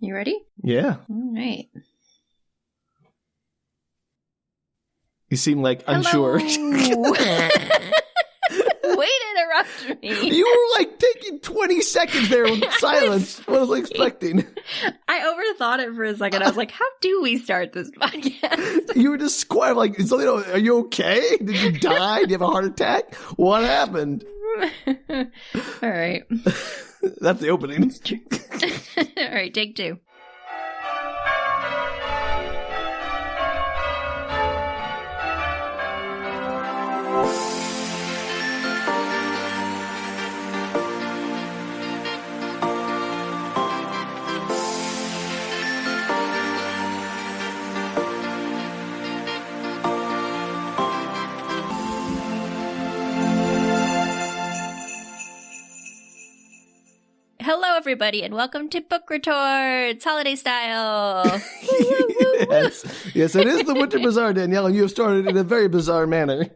You ready? Yeah. All right. You seem like unsure. Way to interrupt me. You were like taking 20 seconds there with silence. What was I expecting? I overthought it for a second. I was like, how do we start this podcast? You were just quiet, like, are you okay? Did you die? Did you have a heart attack? What happened? All right. That's the opening. All right, take two. Hello, everybody, and welcome to Book Retorts, holiday style. Yes, it is the Winter Bazaar, Danielle, and you have started in a very bizarre manner.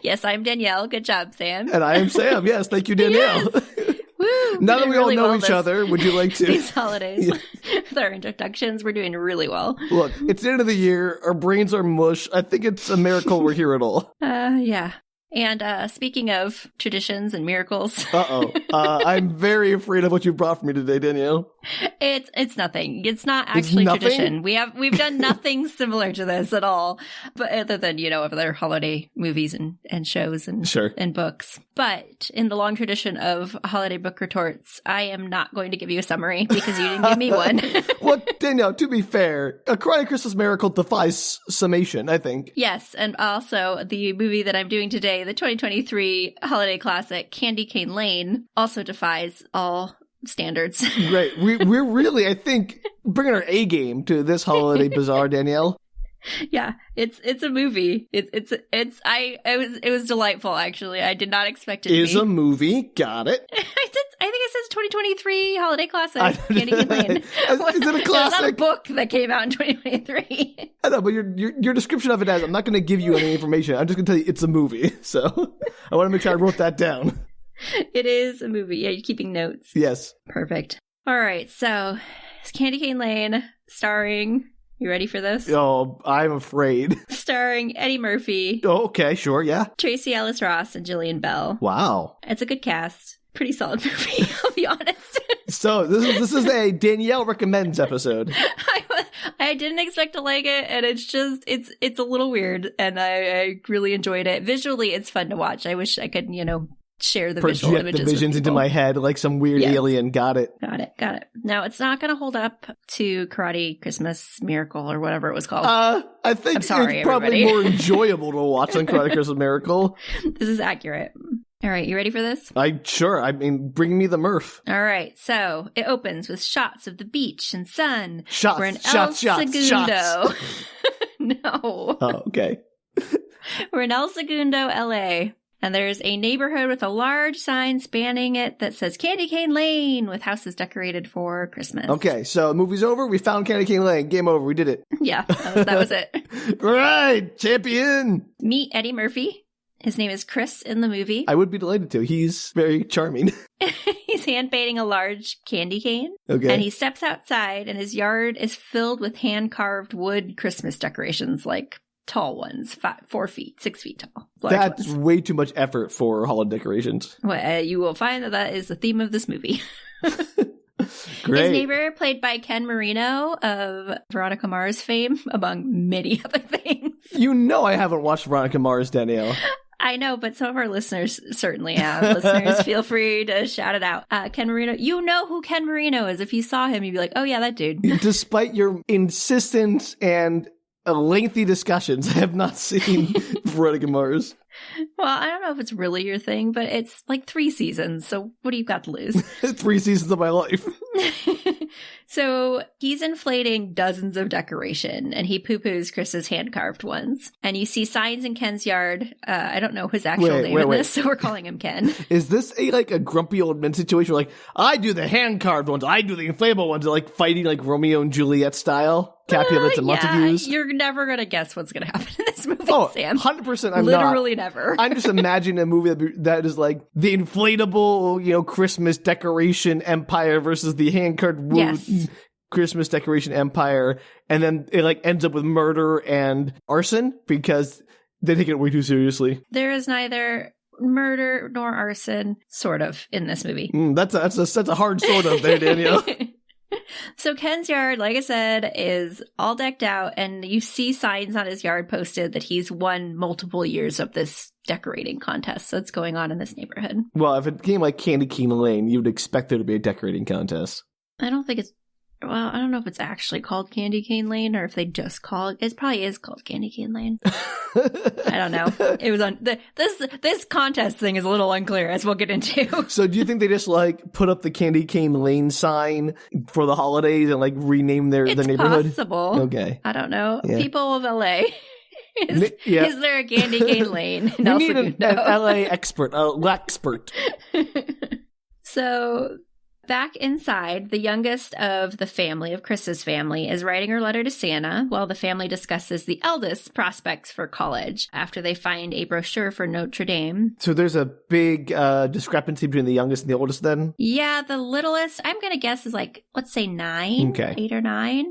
Yes, I'm Danielle. Good job, Sam. And I am Sam. Yes, thank you, Danielle. Yes. Woo, now that we all know each other, would you like to? These holidays. With our introductions, we're doing really well. Look, it's the end of the year. Our brains are mush. I think it's a miracle we're here at all. Yeah. And speaking of traditions and miracles. I'm very afraid of what you brought for me today, Danielle. It's nothing. It's not actually tradition. We've done nothing similar to this at all. But other than, other holiday movies and shows and sure. and books. But in the long tradition of holiday book retorts, I am not going to give you a summary because you didn't give me one. Well, Danielle, to be fair, A Karate Christmas Miracle defies summation, I think. Yes, and also the movie that I'm doing today, the 2023 holiday classic, Candy Cane Lane, also defies all standards. Great. We're really, I think, bringing our A game to this holiday bazaar, Danielle. Yeah, it's a movie. It was delightful, actually. I did not expect it to be. Is a movie. Got it. I think it says 2023 holiday classic, Candy Cane Lane. Is it a classic? It's not a book that came out in 2023. I know, but your description of it as, I'm not going to give you any information. I'm just going to tell you it's a movie. So I want to make sure I wrote that down. It is a movie. Yeah, you're keeping notes. Yes. Perfect. All right, so it's Candy Cane Lane starring... You ready for this? Oh, I'm afraid. Starring Eddie Murphy. Oh, okay, sure, yeah. Tracy Ellis Ross and Jillian Bell. Wow. It's a good cast. Pretty solid movie, I'll be honest. So this is a Danielle recommends episode. I didn't expect to like it, and it's just it's a little weird, and I really enjoyed it. Visually, it's fun to watch. I wish I could, share the visual images. Project the visions into my head like some weird alien. Got it. Now, it's not going to hold up to Karate Christmas Miracle or whatever it was called. I think it's probably more enjoyable to watch than Karate Christmas Miracle. This is accurate. All right, you ready for this? Sure. I mean, bring me the Murph. All right, so it opens with shots of the beach and sun. Shots. We're in El Segundo. No. Oh, okay. We're in El Segundo, LA. And there's a neighborhood with a large sign spanning it that says Candy Cane Lane with houses decorated for Christmas. Okay, so movie's over. We found Candy Cane Lane. Game over. We did it. Yeah, that was it. All right, champion. Meet Eddie Murphy. His name is Chris in the movie. I would be delighted to. He's very charming. He's hand painting a large candy cane. Okay. And he steps outside and his yard is filled with hand-carved wood Christmas decorations, like tall ones, 4 feet, 6 feet tall. That's ones. Way too much effort for holiday decorations. Well, you will find that is the theme of this movie. Great. His neighbor, played by Ken Marino of Veronica Mars fame, among many other things. You know I haven't watched Veronica Mars, Danielle. I know, but some of our listeners certainly have. Listeners, feel free to shout it out. Ken Marino, you know who Ken Marino is. If you saw him, you'd be like, oh yeah, that dude. Despite your insistence and lengthy discussions, I have not seen Veronica Mars. Well, I don't know if it's really your thing, but it's like 3 seasons, so what do you got to lose? 3 seasons of my life. So he's inflating dozens of decoration, and he poo-poos Chris's hand-carved ones. And you see signs in Ken's yard. I don't know his actual name in this, so we're calling him Ken. Is this a grumpy old man situation where, I do the hand-carved ones, I do the inflatable ones, fighting Romeo and Juliet style? Capulets and Montagues? You're never going to guess what's going to happen in this movie, Sam. 100% I'm Literally never. I'm just imagining a movie that is the inflatable, Christmas decoration empire versus the hand-carved wood Christmas decoration empire, and then it like ends up with murder and arson because they take it way too seriously. There is neither murder nor arson, sort of, in this movie. That's a hard sort of there, Danielle. So Ken's yard, like I said, is all decked out, and you see signs on his yard posted that he's won multiple years of this decorating contest that's going on in this neighborhood. Well, if it came like Candy Cane Lane, you would expect there to be a decorating contest. I don't know if it's actually called Candy Cane Lane or if they just call it. It probably is called Candy Cane Lane. I don't know. It was on this contest thing is a little unclear, as we'll get into. So do you think they just like put up the Candy Cane Lane sign for the holidays and like rename the neighborhood? It's possible. Okay. I don't know. Yeah. People of LA. Is there a Candy Cane Lane? We need an LA expert, a Lexpert. So back inside, the youngest of the family, of Chris's family, is writing her letter to Santa while the family discusses the eldest's prospects for college after they find a brochure for Notre Dame. So there's a big discrepancy between the youngest and the oldest then? Yeah, the littlest, I'm going to guess, is like, let's say 9, okay. 8 or 9.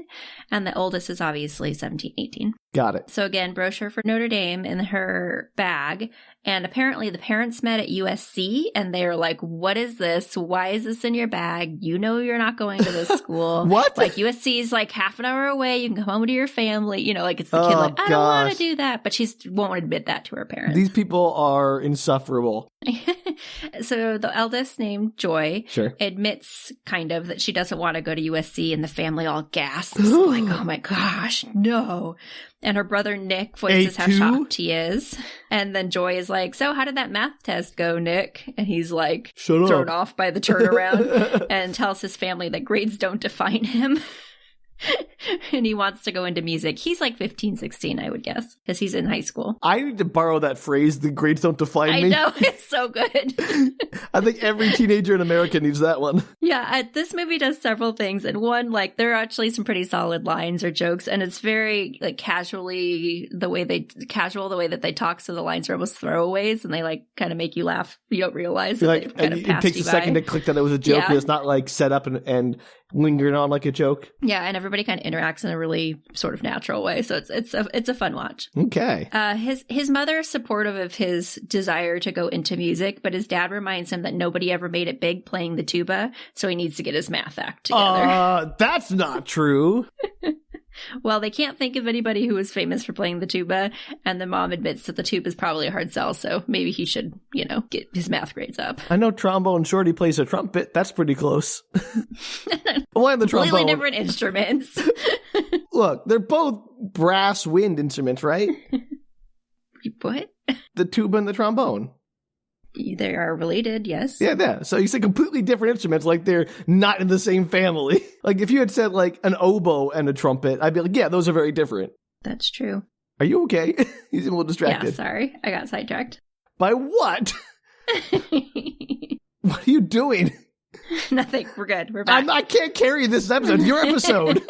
And the oldest is obviously 17, 18. Got it. So again, brochure for Notre Dame in her bag. And apparently the parents met at USC and they're like, what is this? Why is this in your bag? You know you're not going to this school. What? Like USC is like half an hour away. You can come home to your family. You know, like it's the kid like, I don't want to do that. But she won't admit that to her parents. These people are insufferable. So the eldest, named Joy, sure, admits kind of that she doesn't want to go to USC, and the family all gasps like, oh my gosh, no. And her brother Nick voices how shocked he is. And then Joy is like, so how did that math test go, Nick? And he's like, thrown off by the turnaround and tells his family that grades don't define him. And he wants to go into music. He's like 15, 16, I would guess, because he's in high school. I need to borrow that phrase, the grades don't define me. I know, it's so good. I think every teenager in America needs that one. Yeah, this movie does several things. And one, like, there are actually some pretty solid lines or jokes. And it's very, like, casual the way that they talk. So the lines are almost throwaways and they, like, kind of make you laugh. You don't realize that they've kind of passed you by. It takes a second to click that it was a joke, but it's not, like, set up and lingering on like a joke. Yeah, and everybody kind of interacts in a really sort of natural way, so it's a fun watch. Okay. His mother is supportive of his desire to go into music, but his dad reminds him that nobody ever made it big playing the tuba, so he needs to get his math act together. That's not true. Well, they can't think of anybody who is famous for playing the tuba, and the mom admits that the tuba is probably a hard sell, so maybe he should, get his math grades up. I know Trombone Shorty plays a trumpet. That's pretty close. Why the trombone? Completely different instruments. Look, they're both brass wind instruments, right? What? The tuba and the trombone. They are related, yes. Yeah. So you said completely different instruments, like they're not in the same family. Like if you had said like an oboe and a trumpet, I'd be like, yeah, those are very different. That's true. Are you okay? You seem a little distracted. Yeah, sorry. I got sidetracked. By what? What are you doing? Nothing. We're good. We're back. I can't carry this episode. It's your episode.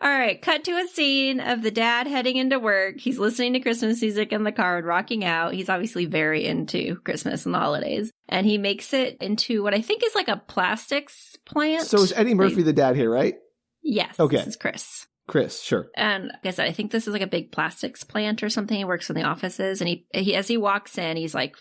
All right, cut to a scene of the dad heading into work. He's listening to Christmas music in the car and rocking out. He's obviously very into Christmas and the holidays. And he makes it into what I think is like a plastics plant. So is Eddie Murphy the dad here, right? Yes. Okay. This is Chris. Chris, sure. And like I said, I think this is like a big plastics plant or something. He works in the offices, and he as he walks in, he's like,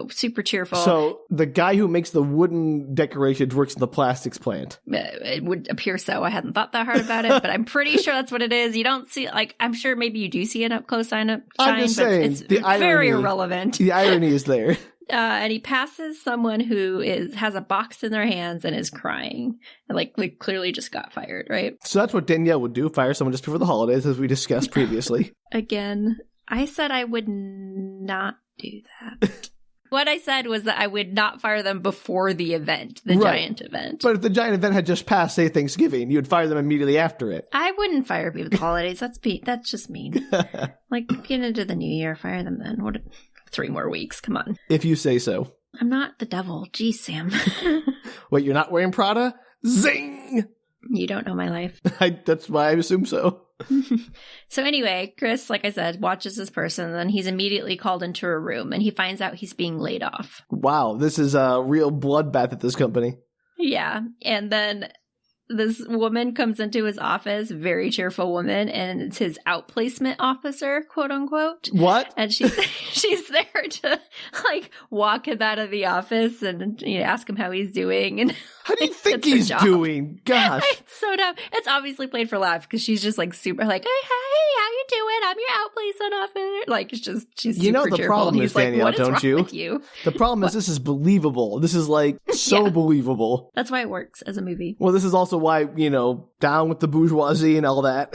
super cheerful. So the guy who makes the wooden decorations works in the plastics plant. It would appear so. I hadn't thought that hard about it, but I'm pretty sure that's what it is. You don't see, like, I'm sure maybe you do see an up close shine, I'm just saying, it's very irrelevant. The irony is there. And he passes someone who has a box in their hands and is crying. And like clearly just got fired, right? So that's what Danielle would do, fire someone just before the holidays, as we discussed previously. Again, I said I would not do that. What I said was that I would not fire them before the event, the giant event. But if the giant event had just passed, say Thanksgiving, you would fire them immediately after it. I wouldn't fire people at the holidays. That's just mean. Like, get into the new year, fire them then. 3 more weeks. Come on. If you say so. I'm not the devil. Geez, Sam. Wait, you're not wearing Prada? Zing! You don't know my life. That's why I assume so. So anyway, Chris, like I said, watches this person, and then he's immediately called into a room, and he finds out he's being laid off. Wow, this is a real bloodbath at this company. Yeah, and then this woman comes into his office, very cheerful woman, and it's his outplacement officer, quote unquote. What? And she's there to like walk him out of the office and ask him how he's doing. And how do you think he's doing? Gosh, it's so dumb. It's obviously played for laughs because she's just like super like, hey, how you doing? I'm your outplacement officer. Like it's just she's super the cheerful. problem is, Danielle, like, don't you? The problem is this is believable. This is like so believable. That's why it works as a movie. Well, this is also why, down with the bourgeoisie and all that.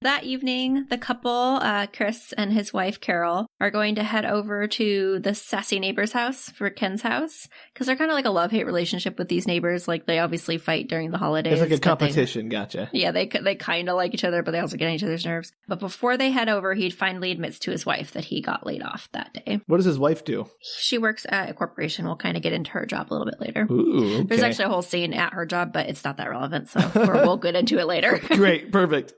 That evening, the couple, Chris and his wife, Carol, are going to head over to the sassy neighbor's house for Ken's house. Because they're kind of like a love-hate relationship with these neighbors. Like, they obviously fight during the holidays. It's like a competition, gotcha. Yeah, they kind of like each other, but they also get on each other's nerves. But before they head over, he finally admits to his wife that he got laid off that day. What does his wife do? She works at a corporation. We'll kind of get into her job a little bit later. Ooh, okay. There's actually a whole scene at her job, but it's not that relevant, so we'll get into it later. Great, perfect.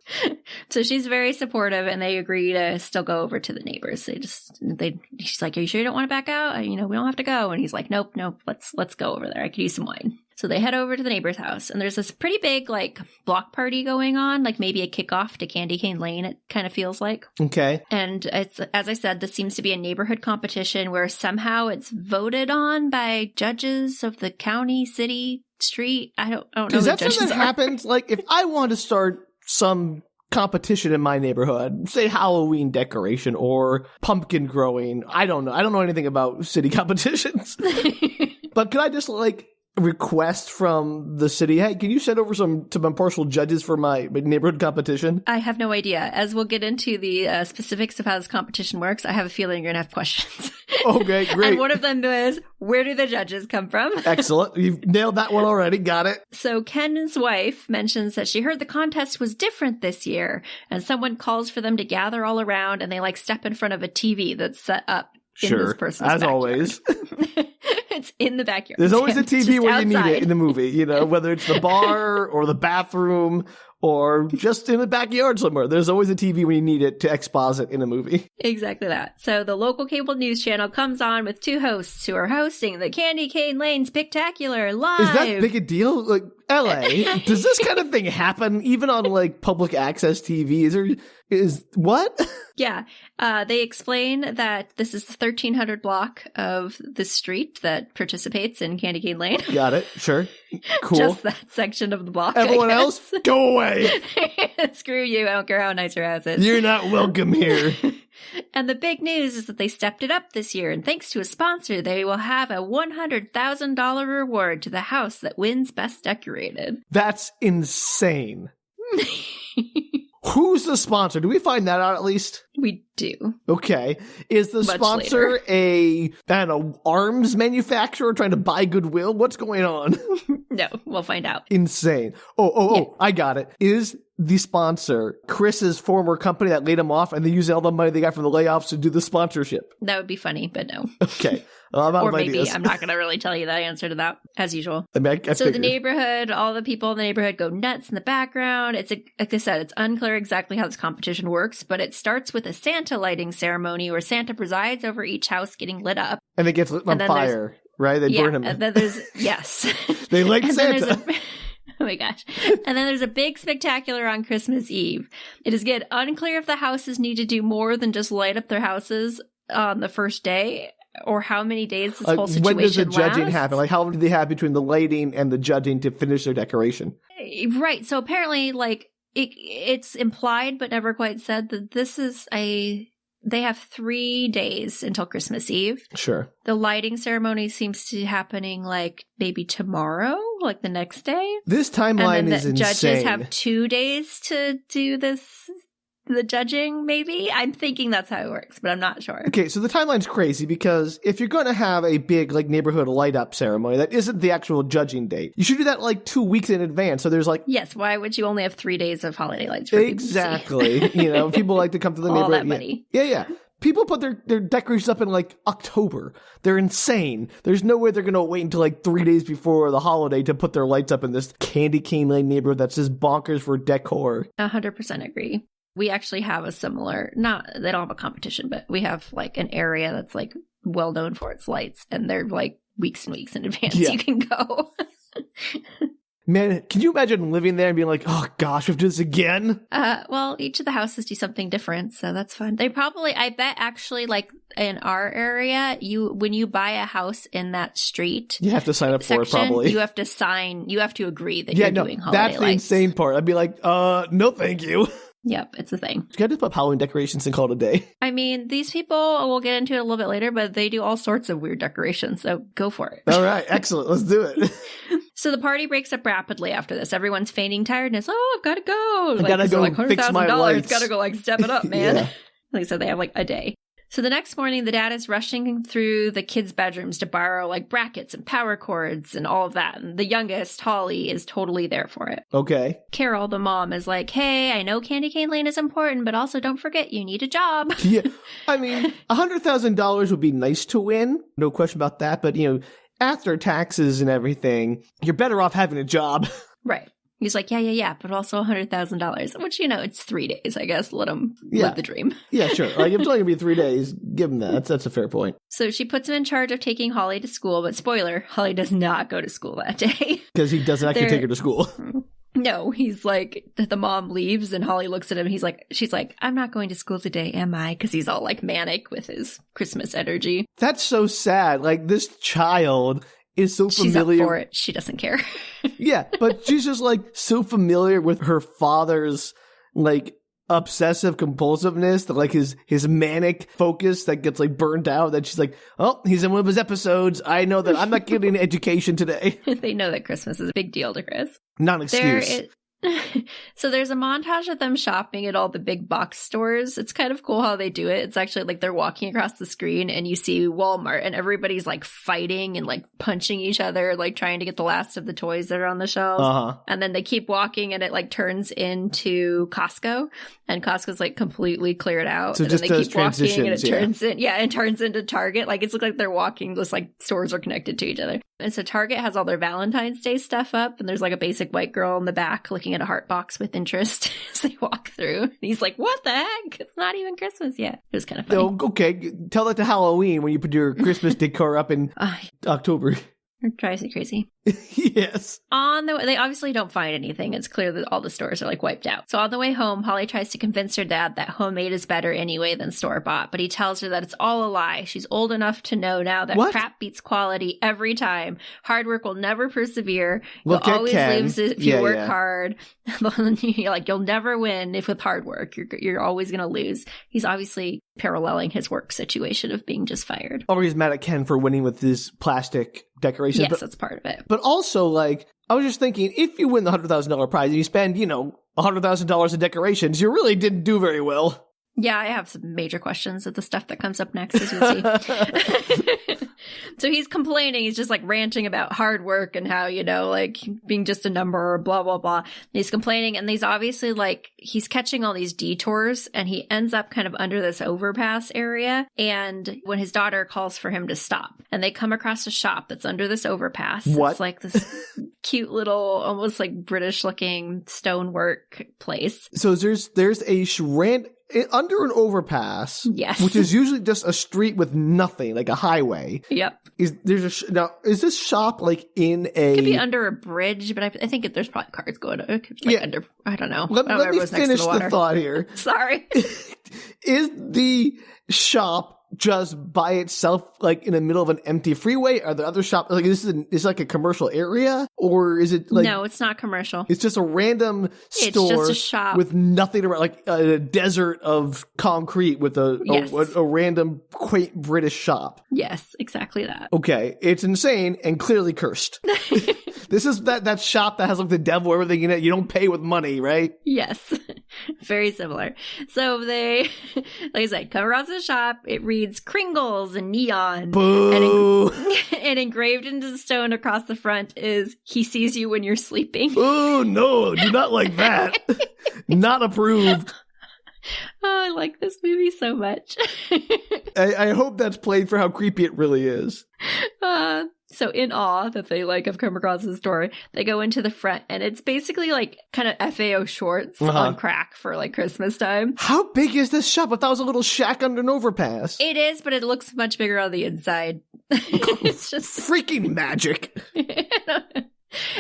So she's very supportive, and they agree to still go over to the neighbors. She's like, "Are you sure you don't want to back out? We don't have to go." And he's like, "Nope, let's go over there. I could use some wine." So they head over to the neighbor's house, and there's this pretty big like block party going on, like maybe a kickoff to Candy Cane Lane. It kind of feels like. Okay. And it's, as I said, this seems to be a neighborhood competition where somehow it's voted on by judges of the county, city, street. I don't know. Is that something that happens? Like, if I want to start some competition in my neighborhood, say Halloween decoration or pumpkin growing, I don't know anything about city competitions. But could I just like request from the city, hey, can you send over some impartial judges for my neighborhood competition? I have no idea. As we'll get into the specifics of how this competition works, I have a feeling you're going to have questions. Okay, great. And one of them is, where do the judges come from? Excellent. You've nailed that one already. Got it. So Ken's wife mentions that she heard the contest was different this year, and someone calls for them to gather all around, and they like step in front of a TV that's set up in this person's as backyard. Always. It's in the backyard. There's always a TV where outside. You need it in the movie, whether it's the bar or the bathroom or just in the backyard somewhere. There's always a TV when you need it to exposit in a movie. Exactly that. So the local cable news channel comes on with two hosts who are hosting the Candy Cane Lane Spectacular live. Is that big a deal? Like, LA, does this kind of thing happen even on like public access TV? Is what? Yeah. They explain that this is the 1300 block of the street that participates in Candy Cane Lane. Got it. Sure. Cool. Just that section of the block. Everyone else, go away. Screw you. I don't care how nice your house is. You're not welcome here. And the big news is that they stepped it up this year, and thanks to a sponsor, they will have a $100,000 reward to the house that wins Best Decorated. That's insane. Who's the sponsor? Do we find that out at least? We do. Okay. Is the sponsor a arms manufacturer trying to buy goodwill? What's going on? No, we'll find out. Insane. Oh, I got it. Is the sponsor Chris's former company that laid him off, and they use all the money they got from the layoffs to do the sponsorship? That would be funny, but no. Okay. I'm out or of maybe ideas. I'm not going to really tell you the answer to that, as usual. I so the neighborhood, all the people in the neighborhood go nuts in the background. It's like I said, it's unclear exactly how this competition works, but it starts with a Santa lighting ceremony where Santa presides over each house getting lit up. And it gets lit on fire, right? They burn him. And then there's, yes. They light Santa. Oh my gosh. And then there's a big spectacular on Christmas Eve. It is again unclear if the houses need to do more than just light up their houses on the first day, or how many days this whole situation when does the judging lasts. happen? Like, how long do they have between the lighting and the judging to finish their decoration? Right. So apparently, like, it's implied but never quite said that this is they have 3 days until Christmas Eve. Sure. The lighting ceremony seems to be happening like maybe tomorrow, like the next day. This timeline and then is insane. Judges have 2 days to do the judging, maybe? I'm thinking that's how it works, but I'm not sure. Okay, so the timeline's crazy because if you're going to have a big like neighborhood light-up ceremony, that isn't the actual judging date. You should do that like 2 weeks in advance. So there's like... Yes, why would you only have 3 days of holiday lights for exactly. people to see? People like to come to the neighborhood. All that money. Yeah. People put their decorations up in like October. They're insane. There's no way they're going to wait until like 3 days before the holiday to put their lights up in this Candy Cane Lane neighborhood that's just bonkers for decor. 100% agree. We actually have a similar, they don't have a competition, but we have like an area that's like well known for its lights, and they're like weeks and weeks in advance you can go. Man, can you imagine living there and being like, oh gosh, we have to do this again? Well, each of the houses do something different, so that's fun. They probably, I bet actually, like in our area, when you buy a house in that street, you have to sign up for it probably. You have to agree that you're doing holiday lights. That's the insane part. I'd be like, no thank you. Yep, it's a thing. You gotta just put Halloween decorations and call it a day. I mean, these people, we'll get into it a little bit later, but they do all sorts of weird decorations, so go for it. All right, excellent. Let's do it. So the party breaks up rapidly after this. Everyone's feigning tiredness. Oh, I've got to go. I gotta go fix my lights. Got to go step it up, man. Like I said, they have a day. So the next morning, the dad is rushing through the kids' bedrooms to borrow brackets and power cords and all of that. And the youngest, Holly, is totally there for it. Okay. Carol, the mom, is like, hey, I know Candy Cane Lane is important, but also don't forget you need a job. Yeah. I mean, $100,000 would be nice to win. No question about that. But, after taxes and everything, you're better off having a job. Right. He's like, yeah, but also $100,000, which, it's 3 days, I guess. Let him live the dream. Yeah, sure. If it's only going to be 3 days, give him that. That's a fair point. So she puts him in charge of taking Holly to school, but spoiler, Holly does not go to school that day. Because he doesn't actually take her to school. No, he's like, the mom leaves and Holly looks at him. She's like, I'm not going to school today, am I? Because he's all manic with his Christmas energy. That's so sad. This child is so familiar. She's up for it. She doesn't care. Yeah, but she's just so familiar with her father's obsessive compulsiveness, that his manic focus that gets burned out, that she's like, oh, he's in one of his episodes. I know that I'm not getting an education today. They know that Christmas is a big deal to Chris. Not an excuse. So there's a montage of them shopping at all the big box stores. It's kind of cool how they do it. It's actually they're walking across the screen and you see Walmart and everybody's fighting and punching each other, trying to get the last of the toys that are on the shelves. Uh-huh. And then they keep walking and it turns into Costco, and Costco's completely cleared out. So and just then they keep walking and it turns into Target. It looks like they're walking, just stores are connected to each other. And so Target has all their Valentine's Day stuff up, and there's a basic white girl in the back looking at a heart box with interest as they walk through. And he's like, what the heck? It's not even Christmas yet. It was kind of funny. Oh, okay. Tell that to Halloween when you put your Christmas decor up in October. It drives me crazy. Yes. On the way, they obviously don't find anything. It's clear that all the stores are wiped out. So on the way home, Holly tries to convince her dad that homemade is better anyway than store-bought, but he tells her that it's all a lie. She's old enough to know now that crap beats quality every time. Hard work will never persevere. You'll always lose if you work hard. You'll never win if with hard work. You're always going to lose. He's obviously paralleling his work situation of being just fired. Or he's mad at Ken for winning with his plastic decorations. Yes, that's part of it. But also, I was just thinking, if you win the $100,000 prize and you spend, $100,000 in decorations, you really didn't do very well. Yeah, I have some major questions of the stuff that comes up next, as you'll see. So he's complaining. He's just ranting about hard work and how, being just a number, blah, blah, blah. And he's complaining. And he's obviously he's catching all these detours and he ends up kind of under this overpass area. And when his daughter calls for him to stop and they come across a shop that's under this overpass. What? It's this cute little, almost British looking stonework place. So there's a under an overpass, yes, which is usually just a street with nothing, like a highway. Yep. Is this shop in a? It could be under a bridge, but I think there's probably cars going. It could be under. I don't know. Let me finish the thought here. Sorry. Is the shop just by itself, in the middle of an empty freeway? Are there other shops? Is a commercial area, or is it No, it's not commercial. It's just a random store. It's just a shop with nothing around, a desert of concrete with a random quaint British shop. Yes, exactly that. Okay, it's insane and clearly cursed. This is that shop that has the devil, everything in it. You don't pay with money, right? Yes. Very similar. So they, like I said, come across the shop. It reads Kringles and neon. Boo! And engraved into the stone across the front is, he sees you when you're sleeping. Oh, no, do not like that. Not approved. Oh, I like this movie so much. I hope that's played for how creepy it really is. So in awe that they have come across the store, they go into the front and it's basically kind of FAO shorts on crack for Christmas time. How big is this shop? I thought it was a little shack under an overpass. It is, but it looks much bigger on the inside. It's just freaking magic.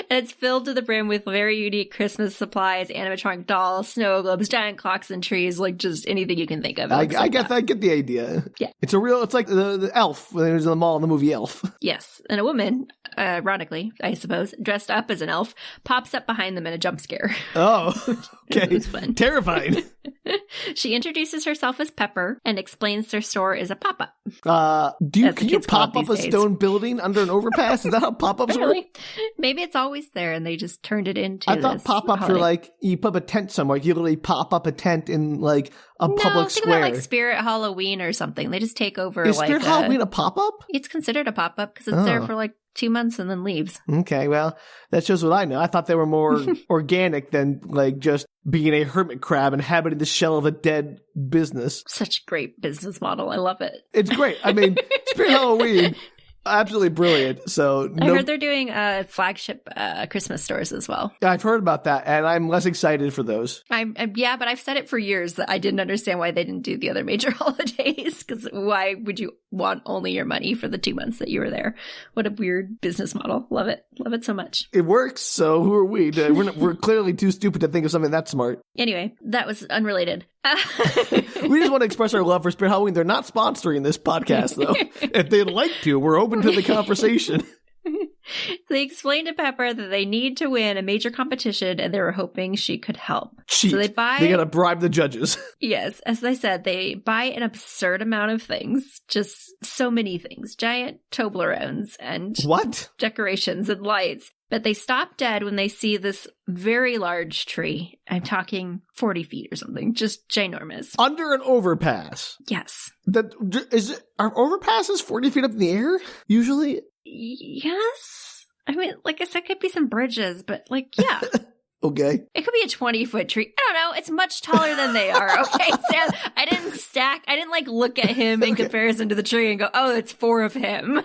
And it's filled to the brim with very unique Christmas supplies, animatronic dolls, snow globes, giant clocks and trees, like just anything you can think of. I get the idea. Yeah. It's like the elf when he was in the mall in the movie Elf. Yes. And a woman, ironically, I suppose, dressed up as an elf, pops up behind them in a jump scare. Oh, okay. It was fun. Terrifying. She introduces herself as Pepper and explains their store is a pop-up. Can you pop up a stone building under an overpass? Is that how pop-ups work? Maybe it's always there and they just turned it into I thought pop-ups were like, you put up a tent somewhere. You literally pop up a tent in like a public square. About like Spirit Halloween or something. They just take over. Is Spirit Halloween a pop-up? It's considered a pop-up because it's there for like 2 months and then leaves. Okay, well, that shows what I know. I thought they were more organic than like just being a hermit crab inhabiting the shell of a dead business. Such a great business model. I love it. It's great. I mean, Spirit Halloween, absolutely brilliant. So I heard they're doing flagship Christmas stores as well. I've heard about that, and I'm less excited for those. Yeah, but I've said it for years that I didn't understand why they didn't do the other major holidays, because why would you want only your money for the 2 months that you were there? What a weird business model. Love it. Love it so much. It works, so who are we? We're clearly too stupid to think of something that smart. Anyway, that was unrelated. We just want to express our love for Spirit Halloween. They're not sponsoring this podcast, though. If they'd like to, we're open to the conversation. They explained to Pepper that they need to win a major competition, and they were hoping she could help. Cheat. So they gotta bribe the judges. Yes, as I said, they buy an absurd amount of things. Just so many things. Giant Toblerones and decorations and lights. But they stop dead when they see this very large tree. I'm talking 40 feet or something. Just ginormous. Under an overpass. Yes. Are overpasses 40 feet up in the air, usually? Yes. I mean, like I said, it could be some bridges, but like, yeah. Okay. It could be a 20-foot tree. I don't know. It's much taller than they are. Okay. Sam, I didn't like look at him in comparison to the tree and go, oh, it's 4 of him.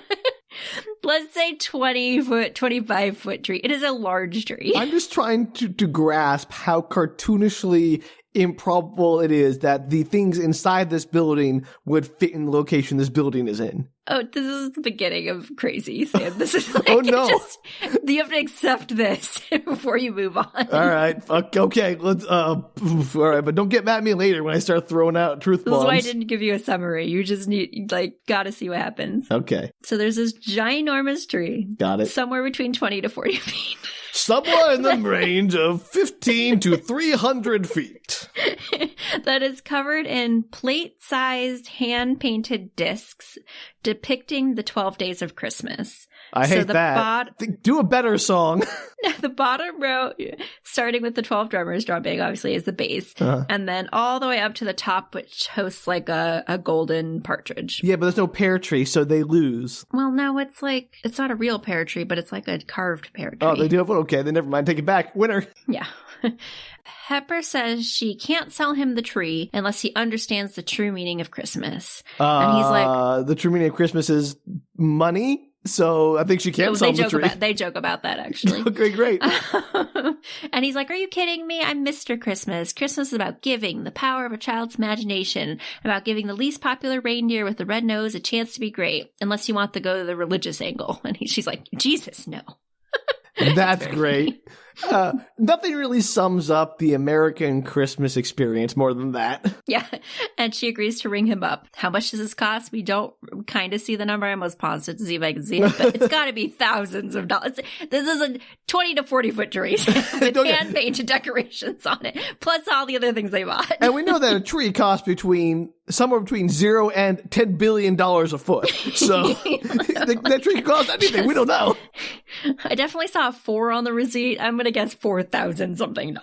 Let's say 20-foot, 25-foot tree. It is a large tree. I'm just trying to grasp how cartoonishly improbable it is that the things inside this building would fit in the location this building is in. Oh, this is the beginning of crazy, Sam. This is like, oh, no. You have to accept this before you move on. All right. Okay. Let's, all right. But don't get mad at me later when I start throwing out truth bombs. This is why I didn't give you a summary. You just gotta see what happens. Okay. So there's this ginormous tree. Got it. Somewhere between 20 to 40 feet. Somewhere in the range of 15 to 300 feet. That is covered in plate-sized, hand-painted discs depicting the 12 days of Christmas. I hate that. Do a better song. The bottom row, starting with the 12 drummers drumming, obviously, is the base. And then all the way up to the top, which hosts like a golden partridge. Yeah, but there's no pear tree, so they lose. Well, no, it's not a real pear tree, but it's like a carved pear tree. Oh, they do have one? Okay, then never mind. Take it back. Winner. Yeah. Pepper says she can't sell him the tree unless he understands the true meaning of Christmas. And he's like... The true meaning of Christmas is money? So I think she can't sell the tree. They joke about that, actually. Okay, great. And he's like, are you kidding me? I'm Mr. Christmas. Christmas is about giving, the power of a child's imagination, about giving the least popular reindeer with the red nose a chance to be great, unless you want to go to the religious angle. And she's like, Jesus, no. That's great. Nothing really sums up the American Christmas experience more than that. Yeah, and she agrees to ring him up. How much does this cost? We don't kind of see the number. I almost paused it to see if I can see it, but it's got to be thousands of dollars. This is a 20 to 40 foot tree with hand-painted decorations on it, plus all the other things they bought. And we know that a tree costs somewhere between $0 and $10 billion a foot. So that tree could cost anything. We don't know. I definitely saw a 4 on the receipt. I'm going to guess $4,000 something.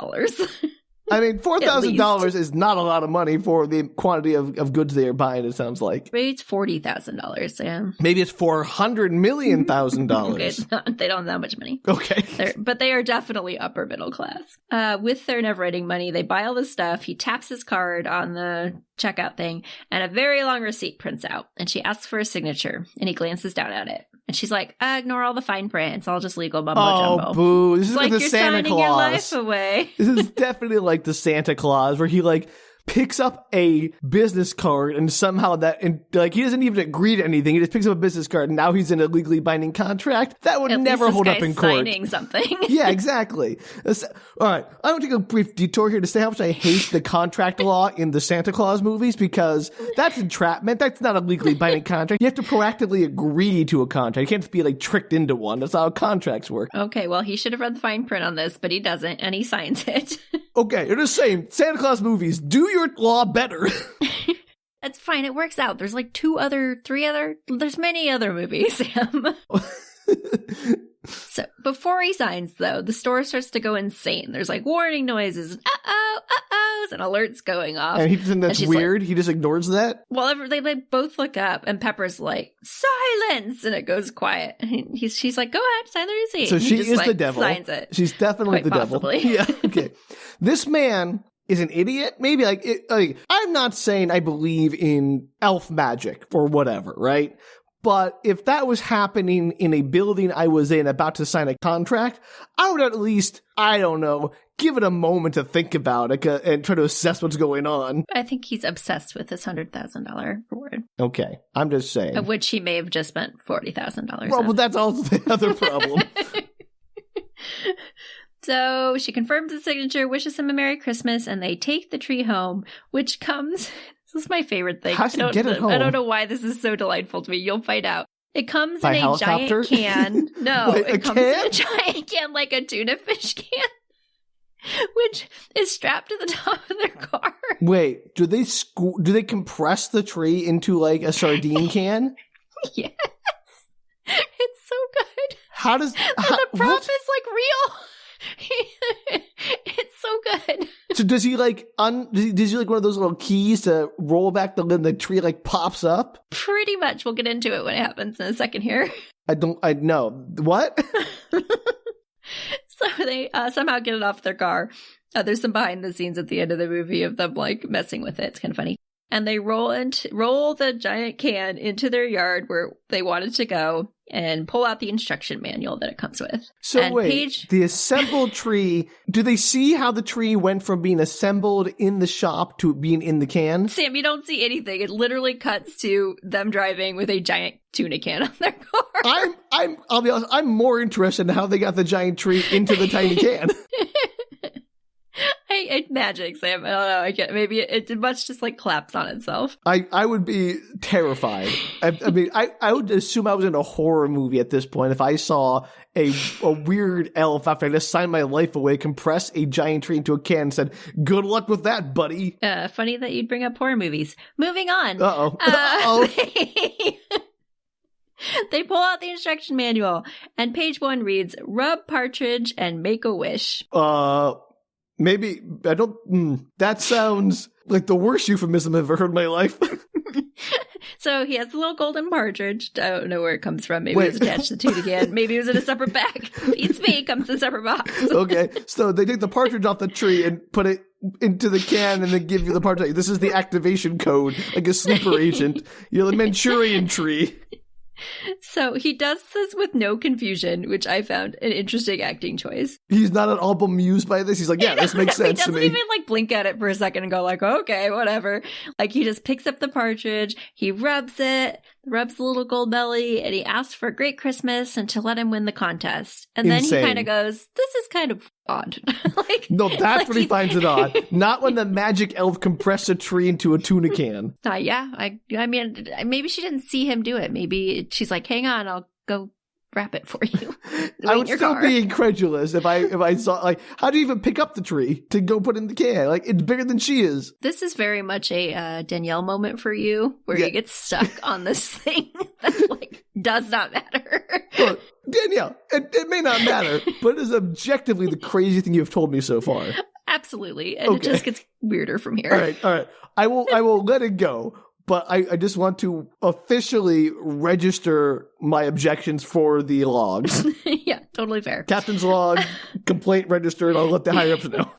I mean, $4,000 is not a lot of money for the quantity of goods they are buying, it sounds like. Maybe it's $40,000, yeah. Maybe it's $400 million. Okay, they don't have that much money. Okay. But they are definitely upper middle class. With their never-ending money, they buy all this stuff. He taps his card on the checkout thing, and a very long receipt prints out. And she asks for a signature, and he glances down at it. And she's like, ignore all the fine print. It's all just legal mumbo-jumbo. Oh, boo. This is like the you're Santa signing Claus. Your life away. This is definitely like the Santa Claus, where he like picks up a business card and somehow he doesn't even agree to anything. He just picks up a business card and now he's in a legally binding contract. That would never hold up in court. Signing something. Yeah, exactly. All right. I'm going to take a brief detour here to say how much I hate the contract law in the Santa Claus movies, because that's entrapment. That's not a legally binding contract. You have to proactively agree to a contract. You can't just be like tricked into one. That's not how contracts work. Okay, well, he should have read the fine print on this, but he doesn't, and he signs it. Okay, you're just saying, Santa Claus movies, do your law better. That's fine. It works out. There's like there's many other movies, Sam. So before he signs, though, the store starts to go insane. There's like warning noises, uh-ohs, and alerts going off. And he thinks that's weird. Like, he just ignores that. Well, they both look up, and Pepper's like, silence, and it goes quiet. And she's like, go ahead, sign the receipt. So she is the devil. Signs it. She's definitely the devil. Yeah. Okay. This man is an idiot. Maybe I'm not saying I believe in elf magic or whatever, right? But if that was happening in a building I was in about to sign a contract, I would at least, I don't know, give it a moment to think about it and try to assess what's going on. I think he's obsessed with this $100,000 reward. Okay, I'm just saying. Of which he may have just spent $40,000. Well, but that's also the other problem. So she confirms the signature, wishes him a Merry Christmas, and they take the tree home, which comes... This is my favorite thing. How's it get it home? I don't know why this is so delightful to me. You'll find out. It comes By in a helicopter? giant can. No, Wait, it comes in a giant can, like a tuna fish can, which is strapped to the top of their car. Wait, do they compress the tree into like a sardine can? Yes. It's so good. How does... the prop is like real. It's so good. So does he like does he like one of those little keys to roll back the lid and the tree like pops up? Pretty much. We'll get into it when it happens in a second here. I know. What? So they somehow get it off their car. There's some behind the scenes at the end of the movie of them like messing with it. It's kind of funny. And they roll the giant can into their yard where they wanted to go and pull out the instruction manual that it comes with. So and wait, the assembled tree, do they see how the tree went from being assembled in the shop to being in the can? Sam, you don't see anything. It literally cuts to them driving with a giant tuna can on their car. I'll be honest, I'm more interested in how they got the giant tree into the tiny can. Magic, Sam. I don't know. I can't. Maybe it must just like collapse on itself. I would be terrified. I mean, I would assume I was in a horror movie at this point if I saw a weird elf after I just signed my life away compress a giant tree into a can and said, "Good luck with that, buddy." Funny that you'd bring up horror movies. Moving on. They pull out the instruction manual, and page 1 reads, "Rub partridge and make a wish." Maybe, I don't, that sounds like the worst euphemism I've ever heard in my life. So he has a little golden partridge. I don't know where it comes from. Maybe it was attached to the tuna can. Maybe it was in a separate bag. Beats me, comes in a separate box. Okay, so they take the partridge off the tree and put it into the can and then give you the partridge. This is the activation code, like a sleeper agent. You're the Manchurian tree. So he does this with no confusion, which I found an interesting acting choice. He's not at all bemused by this. He's like, yeah, this makes sense to me. He doesn't even like blink at it for a second and go like, okay, whatever. Like he just picks up the partridge, he rubs it, rubs the little gold belly, and he asks for a great Christmas and to let him win the contest. And then he kind of goes, this is kind of odd. No, that's when he finds it odd. Not when the magic elf compressed a tree into a tuna can. Yeah, I mean, maybe she didn't see him do it. Maybe she's like, hang on, I'll go wrap it for you. I would still be incredulous if I saw, like, how do you even pick up the tree to go put in the can? Like, it's bigger than she is. This is very much a Danielle moment for you, where you get stuck on this thing that, like, does not matter. Look, Danielle, it may not matter, but it is objectively the craziest thing you've told me so far. Absolutely. And it just gets weirder from here. All right. I will let it go. But I just want to officially register my objections for the logs. Yeah, totally fair. Captain's log, complaint registered. I'll let the higher ups know.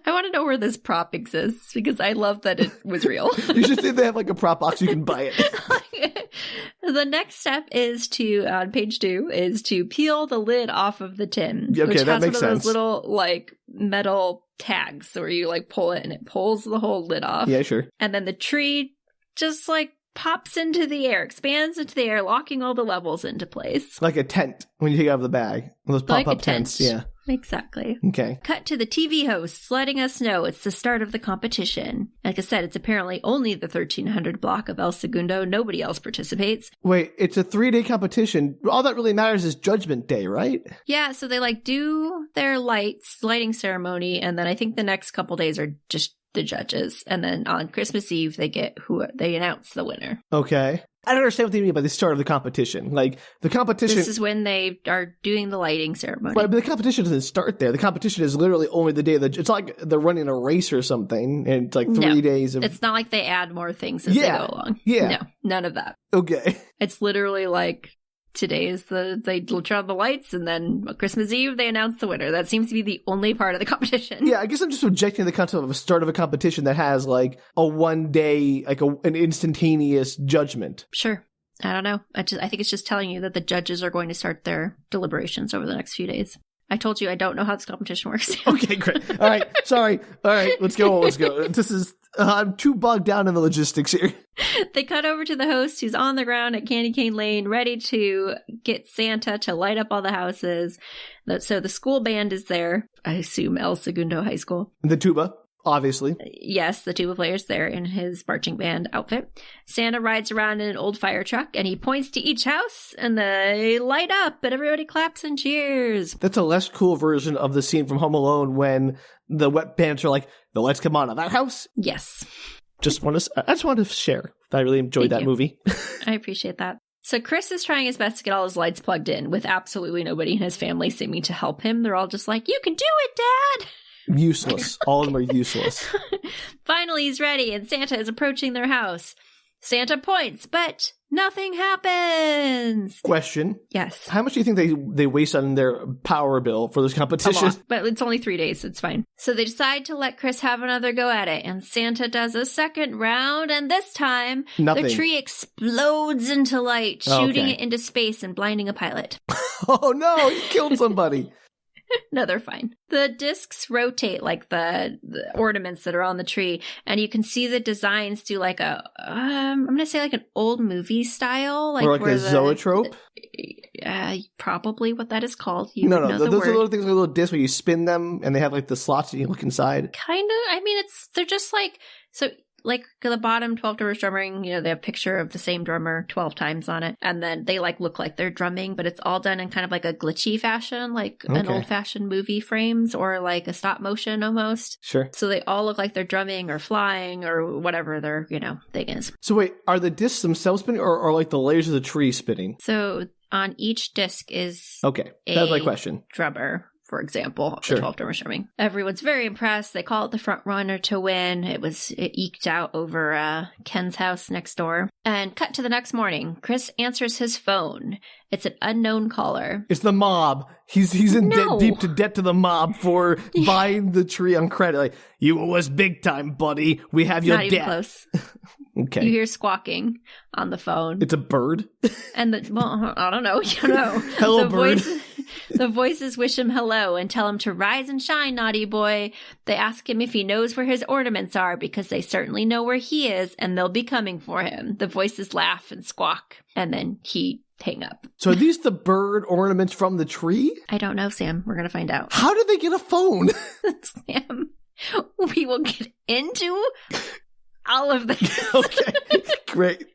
I want to know where this prop exists because I love that it was real. You should see if they have like a prop box, you can buy it. The next step is on page 2, is to peel the lid off of the tin. Okay, which that has makes one of sense. those little like metal tags where you like pull it and it pulls the whole lid off. Yeah, sure. And then the tree just like pops into the air, expands into the air, locking all the levels into place. Like a tent when you take it out of the bag. Those pop-up tents. Yeah. Exactly. Okay. Cut to the TV hosts letting us know it's the start of the competition. Like I said, it's apparently only the 1300 block of El Segundo. Nobody else participates. Wait, it's a 3-day competition. All that really matters is Judgment Day, right? Yeah, so they like do their lighting ceremony, and then I think the next couple days are just the judges. And then on Christmas Eve, they announce the winner. Okay. I don't understand what they mean by the start of the competition. Like, the competition... This is when they are doing the lighting ceremony. Right, but the competition doesn't start there. The competition is literally only the day that... It's like they're running a race or something, and it's like 3 days of... It's not like they add more things as they go along. Yeah. No, none of that. Okay. It's literally like... Today is they turn on the lights, and then Christmas Eve, they announce the winner. That seems to be the only part of the competition. Yeah, I guess I'm just objecting to the concept of a start of a competition that has, like, a 1 day, like an instantaneous judgment. Sure. I don't know. I think it's just telling you that the judges are going to start their deliberations over the next few days. I told you I don't know how this competition works. Okay, great. All right. Sorry. All right. Let's go. This is... I'm too bogged down in the logistics here. They cut over to the host who's on the ground at Candy Cane Lane, ready to get Santa to light up all the houses. So the school band is there. I assume El Segundo High School. The tuba, obviously. Yes, the tuba player's there in his marching band outfit. Santa rides around in an old fire truck, and he points to each house, and they light up, and everybody claps and cheers. That's a less cool version of the scene from Home Alone when the wet pants are like, the lights come on at that house? Yes. I just want to share. I really enjoyed that movie. I appreciate that. So Chris is trying his best to get all his lights plugged in with absolutely nobody in his family seeming to help him. They're all just like, you can do it, Dad! Useless. All of them are useless. Finally, he's ready, and Santa is approaching their house. Santa points, but nothing happens. Question. Yes. How much do you think they waste on their power bill for this competition? A lot, but it's only 3 days. It's fine. So they decide to let Chris have another go at it, and Santa does a second round, and this time nothing. The tree explodes into light, shooting it into space and blinding a pilot. Oh no, he killed somebody. No, they're fine. The discs rotate like the ornaments that are on the tree, and you can see the designs do like I'm going to say like an old movie style. Like, or like a zoetrope? Probably what that is called. Those are little things, like little discs where you spin them, and they have like the slots and you look inside. Kind of. I mean, they're just like, so like the bottom 12 drummers drumming, they have a picture of the same drummer 12 times on it. And then they like look like they're drumming, but it's all done in kind of like a glitchy fashion, like an old fashioned movie frames or like a stop motion almost. Sure. So they all look like they're drumming or flying or whatever their, thing is. So wait, are the discs themselves spinning or like the layers of the tree spinning? So on each disc is that's my question. Drummer. For example, sure. The 12 drummers drumming. Everyone's very impressed. They call it the front runner to win. It eked out over Ken's house next door. And cut to the next morning. Chris answers his phone. It's an unknown caller. It's the mob. He's in deep to debt to the mob for buying the tree on credit. Like, you owe us big time, buddy. We have your debt. Not even close. Okay. You hear squawking on the phone. It's a bird? And I don't know. You know. Hello, bird. The voices wish him hello and tell him to rise and shine, naughty boy. They ask him if he knows where his ornaments are because they certainly know where he is and they'll be coming for him. The voices laugh and squawk and then he hang up. So are these the bird ornaments from the tree? I don't know, Sam. We're going to find out. How did they get a phone? Sam, we will get into all of this. Okay, great.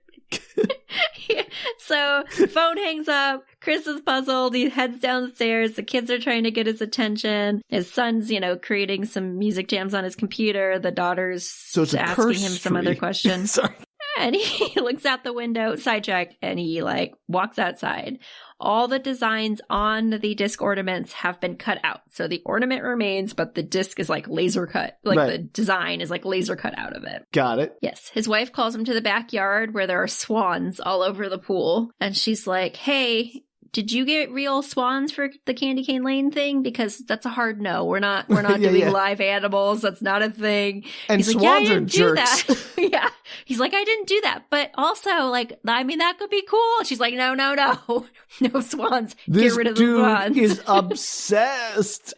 So phone hangs up. Chris is puzzled. He heads downstairs. The kids are trying to get his attention. His son's, creating some music jams on his computer. The daughter's asking him some other question. Sorry. And he looks out the window, sidetrack, and he walks outside. All the designs on the disc ornaments have been cut out. So the ornament remains, but the disc is laser cut. The design is laser cut out of it. Got it. Yes. His wife calls him to the backyard where there are swans all over the pool. And she's like, hey, did you get real swans for the Candy Cane Lane thing? Because that's a hard no. We're not doing live animals. That's not a thing. And he's swans are jerks. Yeah. He's like, I didn't do that. But also, that could be cool. She's like, no. No swans. This get rid of the swans. Dude is obsessed.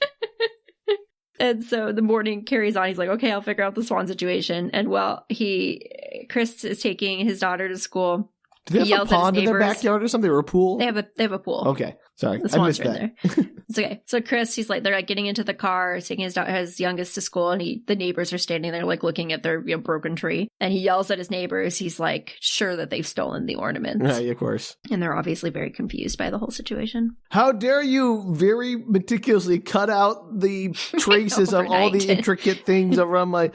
And so the morning carries on. He's like, okay, I'll figure out the swan situation. And Chris is taking his daughter to school. Do they have a pond in their backyard or something, or a pool? They have a pool. Okay, sorry, the I missed that. In there. It's okay. So Chris, they're like getting into the car, taking his youngest to school, and the neighbors are standing there like looking at their broken tree, and he yells at his neighbors. He's like sure that they've stolen the ornaments. Right, of course. And they're obviously very confused by the whole situation. How dare you very meticulously cut out the traces of all the intricate things around my...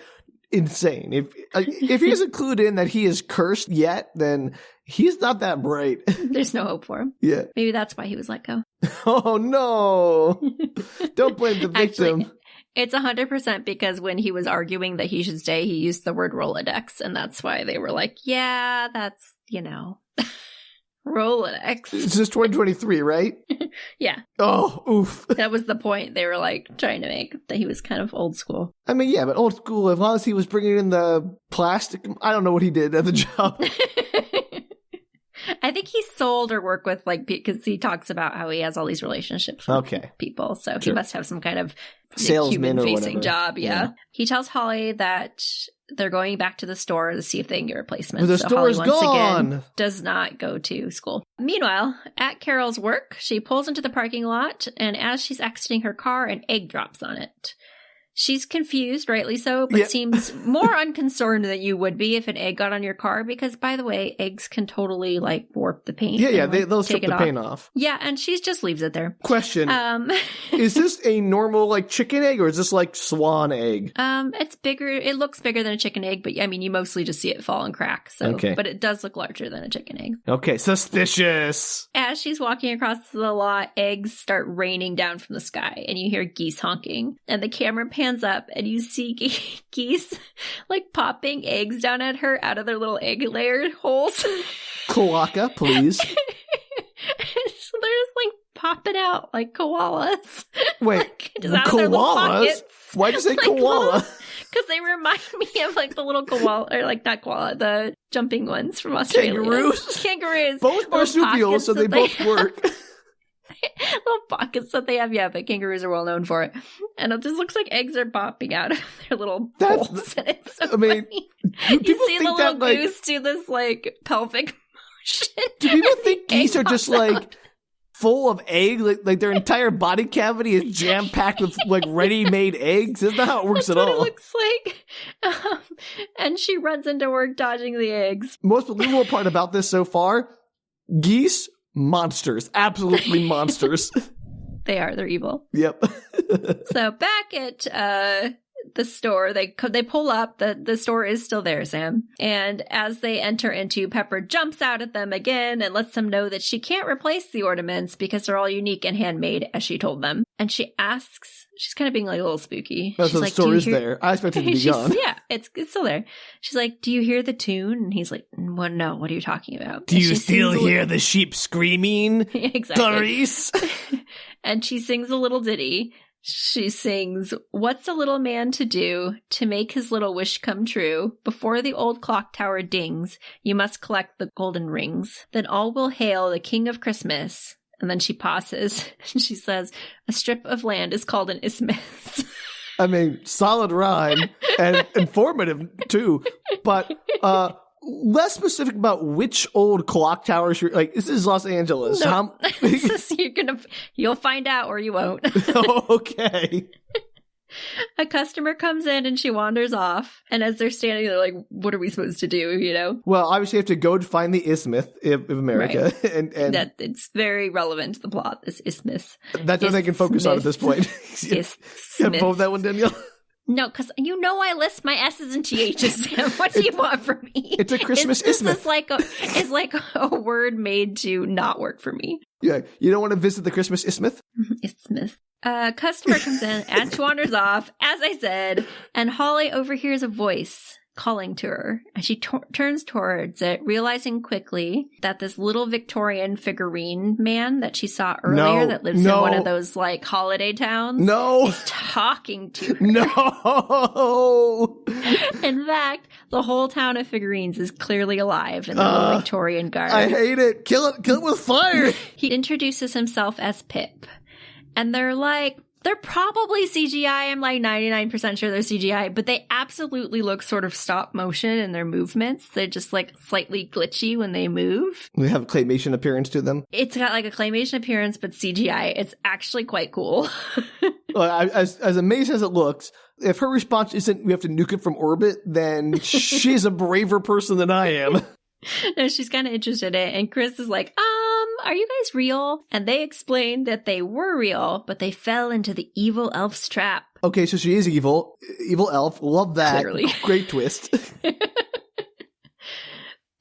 Insane. If he isn't clued in that he is cursed yet, then he's not that bright. There's no hope for him. Yeah. Maybe that's why he was let go. Oh, no. Don't blame the victim. Actually, it's 100% because when he was arguing that he should stay, he used the word Rolodex, and that's why they were like, yeah, that's, Rolodex. It's just 2023, right? Yeah. Oh, oof. That was the point they were like trying to make, that he was kind of old school. I mean, yeah, but old school, as long as he was bringing in the plastic, I don't know what he did at the job. I think he sold or worked with, because he talks about how he has all these relationships with people. So he must have some kind of salesman human-facing job. Yeah. He tells Holly that they're going back to the store to see if they can get replacements. The store is gone. Again, does not go to school. Meanwhile, at Carol's work, she pulls into the parking lot, and as she's exiting her car, an egg drops on it. She's confused, rightly so, but seems more unconcerned than you would be if an egg got on your car, because, by the way, eggs can totally, warp the paint. Yeah, they'll strip the paint off. Yeah, and she just leaves it there. Question. Is this a normal, chicken egg, or is this, swan egg? It's bigger. It looks bigger than a chicken egg, but, you mostly just see it fall and crack. So, but it does look larger than a chicken egg. Okay, suspicious. As she's walking across the lot, eggs start raining down from the sky, and you hear geese honking. And the camera pans up and you see geese popping eggs down at her out of their little egg layer holes. Cloaca, please. So they're just popping out like koalas. Wait, koalas? Why'd you say koala? Because they remind me of the little koala, or not koala, the jumping ones from Australia. Kangaroos. Both marsupials, so they both work. Little pockets that they have, but kangaroos are well known for it. And it just looks like eggs are popping out of their little holes. And it's so funny. You see the little goose do this pelvic motion. Do people think geese are just full of egg? Like their entire body cavity is jam packed with ready-made eggs? That's not how it works at all. It looks like. And she runs into work dodging the eggs. Most believable part about this so far: geese. Monsters. Absolutely monsters. They are. They're evil. Yep. So back at the store, they pull up. The store is still there, Sam. And as they enter into, Pepper jumps out at them again and lets them know that she can't replace the ornaments because they're all unique and handmade, as she told them. And she asks, she's kind of being a little spooky. So the store is there. I expect it to be gone. Yeah, it's still there. She's like, do you hear the tune? And he's like, well, no, what are you talking about? Do you still hear the sheep screaming? Exactly. Clarice? And she sings a little ditty. She sings, what's a little man to do to make his little wish come true? Before the old clock tower dings, you must collect the golden rings. Then all will hail the King of Christmas. And then she pauses and she says, a strip of land is called an isthmus. I mean, solid rhyme and informative too, but less specific about which old clock towers you're this is Los Angeles. No. You'll find out or you won't. Okay. A customer comes in and she wanders off. And as they're standing, they're like, what are we supposed to do, Well, obviously you have to go to find the isthmus of America. Right. And that it's very relevant to the plot, this isthmus. That's what they can focus on at this point. You have both that one, Danielle? No, because I list my S's and THs. What do you want from me? It's a Christmas isthmus. It's like a word made to not work for me. Yeah, you don't want to visit the Christmas isthmus? Isthmus. Customer comes in and she wanders off, as I said, and Holly overhears a voice calling to her. And she turns towards it, realizing quickly that this little Victorian figurine man that she saw earlier that lives in one of those holiday towns is talking to her. No! In fact, the whole town of figurines is clearly alive in the little Victorian garb. I hate it. Kill it with fire. He introduces himself as Pip. And they're like, They're probably CGI. I'm like 99% sure they're CGI, but they absolutely look sort of stop motion in their movements. They're just like slightly glitchy when they move. They have a claymation appearance to them. It's got like a claymation appearance, but CGI. It's actually quite cool. Well, as amazing as it looks, if her response isn't we have to nuke it from orbit, then she's a braver person than I am. No, she's kind of interested in it. And Chris is like, are you guys real? And they explained that they were real, but they fell into the evil elf's trap. Okay, so she is evil. Evil elf. Love that. Clearly. Great twist.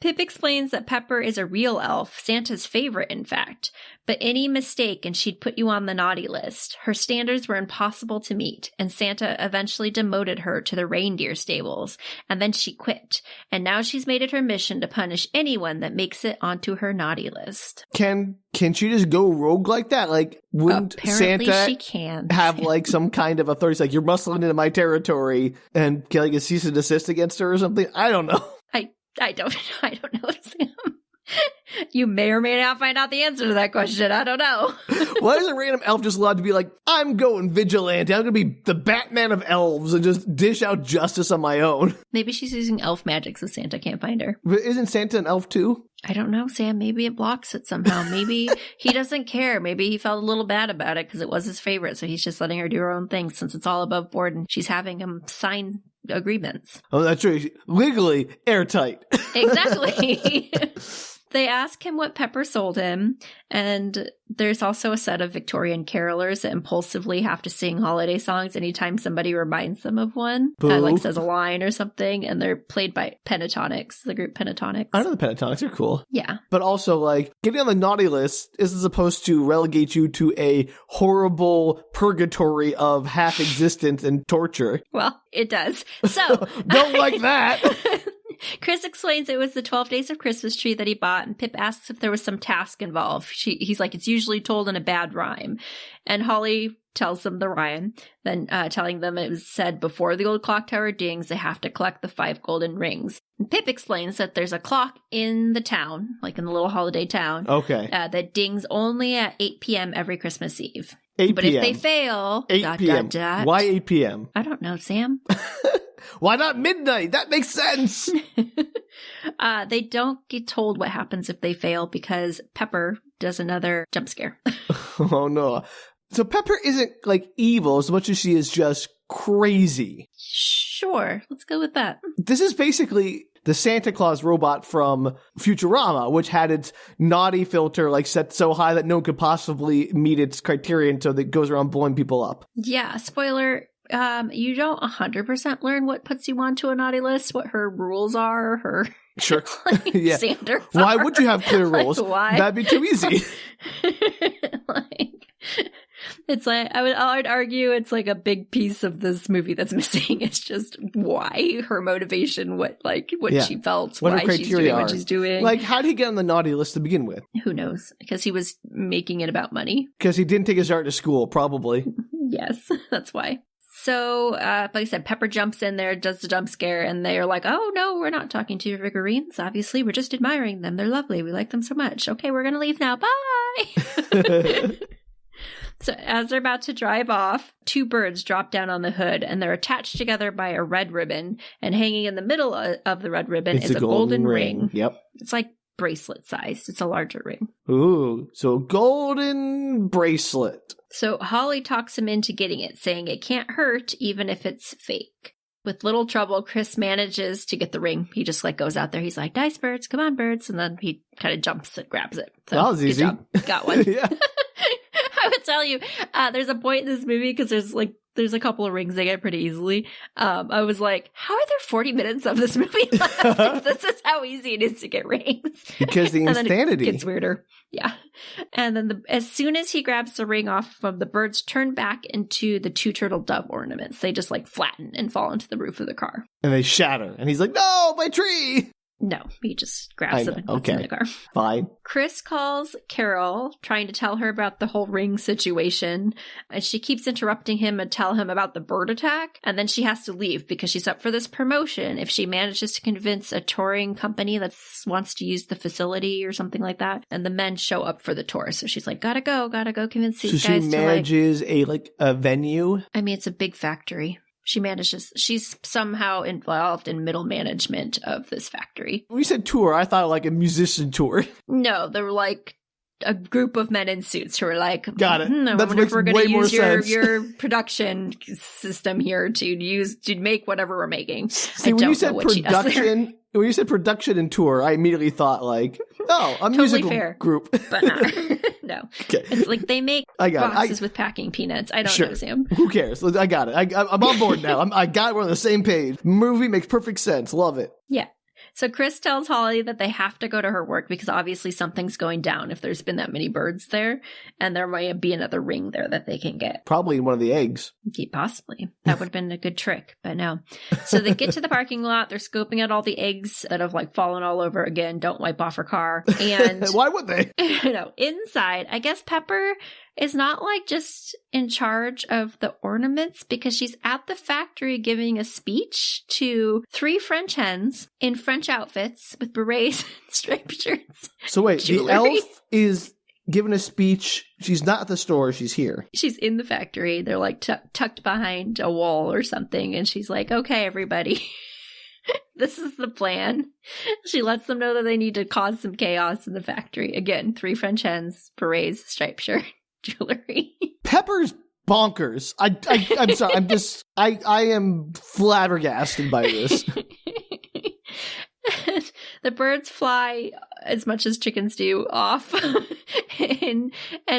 Pip explains that Pepper is a real elf, Santa's favorite, in fact. But any mistake and she'd put you on the naughty list. Her standards were impossible to meet, and Santa eventually demoted her to the reindeer stables. And then she quit. And now she's made it her mission to punish anyone that makes it onto her naughty list. Can she just go rogue like that? Like, wouldn't Apparently Santa she can. have like some kind of authority? It's like, you're muscling into my territory and get like a cease and desist against her or something? I don't know. I don't know, Sam. You may or may not find out the answer to that question. I don't know. Why is a random elf just allowed to be like, I'm going vigilante. I'm going to be the Batman of elves and just dish out justice on my own? Maybe she's using elf magic so Santa can't find her. But isn't Santa an elf too? I don't know, Sam. Maybe it blocks it somehow. Maybe he doesn't care. Maybe he felt a little bad about it because it was his favorite. So he's just letting her do her own thing since it's all above board and she's having him sign agreements. Oh, that's true. Legally airtight. Exactly. They ask him what Pepper sold him, and there's also a set of Victorian carolers that impulsively have to sing holiday songs anytime somebody reminds them of one, like says a line or something, and they're played by Pentatonics, the group Pentatonics. I know the Pentatonics are cool. Yeah. But also, like, getting on the naughty list isn't supposed to relegate you to a horrible purgatory of half existence and torture. Well, it does. So don't like that. Chris explains it was the 12 Days of Christmas tree that he bought, and Pip asks if there was some task involved. He's like, it's usually told in a bad rhyme. And Holly tells them the rhyme, then telling them it was said before the old clock tower dings, they have to collect the 5 golden rings. And Pip explains that there's a clock in the town, like in the little holiday town, that dings only at 8 p.m. every Christmas Eve. 8 p.m. But if they fail... 8 p.m. Why 8 p.m.? I don't know, Sam. Why not midnight? That makes sense. They don't get told what happens if they fail because Pepper does another jump scare. Oh, no. So Pepper isn't, like, evil as much as she is just crazy. Sure. Let's go with that. This is basically the Santa Claus robot from Futurama, which had its naughty filter, like, set so high that no one could possibly meet its criterion, so that it goes around blowing people up. Yeah, spoiler. You don't 100% learn what puts you onto a naughty list, what her rules are, her sure. Yeah. standards Why are. would you have clear rules? Like, why? That'd be too easy. It's like, I'd argue it's like a big piece of this movie that's missing. It's just why, her motivation, what she felt, what why she's doing what she's doing. Like, how did he get on the naughty list to begin with? Who knows? Because he was making it about money. Because he didn't take his art to school, probably. Yes, that's why. So, like I said, Pepper jumps in there, does the jump scare, and they're like, oh, no, we're not talking to your figurines. Obviously, we're just admiring them. They're lovely. We like them so much. Okay, we're going to leave now. Bye! So, as they're about to drive off, 2 birds drop down on the hood, and they're attached together by a red ribbon, and hanging in the middle of the red ribbon is a golden ring. Yep. It's like bracelet sized. It's a larger ring. Ooh, so golden bracelet. So Holly talks him into getting it, saying it can't hurt even if it's fake. With little trouble, Chris manages to get the ring. He just goes out there. He's like, nice birds, come on birds. And then he kind of jumps and grabs it. So, that was easy. Good job. Got one. Yeah. I would tell you, there's a point in this movie because there's a couple of rings they get pretty easily. I was like, how are there 40 minutes of this movie left? This is how easy it is to get rings. Because the insanity. And then it gets weirder. Yeah. And then as soon as he grabs the ring off from the birds, turn back into the 2 turtle dove ornaments. They just flatten and fall into the roof of the car. And they shatter. And he's like, no, my tree! No, he just grabs them and puts them in the car. Fine. Chris calls Carol, trying to tell her about the whole ring situation, and she keeps interrupting him and tell him about the bird attack, and then she has to leave because she's up for this promotion if she manages to convince a touring company that wants to use the facility or something like that, and the men show up for the tour. So she's like, gotta go convince these guys to, So she manages a venue? I mean, it's a big factory. She's somehow involved in middle management of this factory. When you said tour, I thought like a musician tour. No, they were like a group of men in suits who were like, got it. I wonder if we're going to use your production system here to make whatever we're making. See, when you said production and tour, I immediately thought like, a totally musical fair, group. But not. No. Okay. It's like they make boxes with packing peanuts. I don't know, Sam. Who cares? I got it. I'm on board now. I got it. We're on the same page. Movie makes perfect sense. Love it. Yeah. So Chris tells Holly that they have to go to her work because obviously something's going down if there's been that many birds there. And there might be another ring there that they can get. Probably in one of the eggs. Possibly. That would have been a good trick, but no. So they get to the parking lot. They're scoping out all the eggs that have like fallen all over. Again, don't wipe off her car. And why would they? Inside, I guess Pepper is not like just in charge of the ornaments because she's at the factory giving a speech to 3 French hens in French outfits with berets and striped shirts. So wait, jewelry. The elf is giving a speech. She's not at the store. She's here. She's in the factory. They're like tucked behind a wall or something. And she's like, okay, everybody. This is the plan. She lets them know that they need to cause some chaos in the factory. Again, 3 French hens, berets, striped shirt. Jewelry. Pepper's bonkers. I'm sorry. I am flabbergasted by this. The birds fly as much as chickens do off and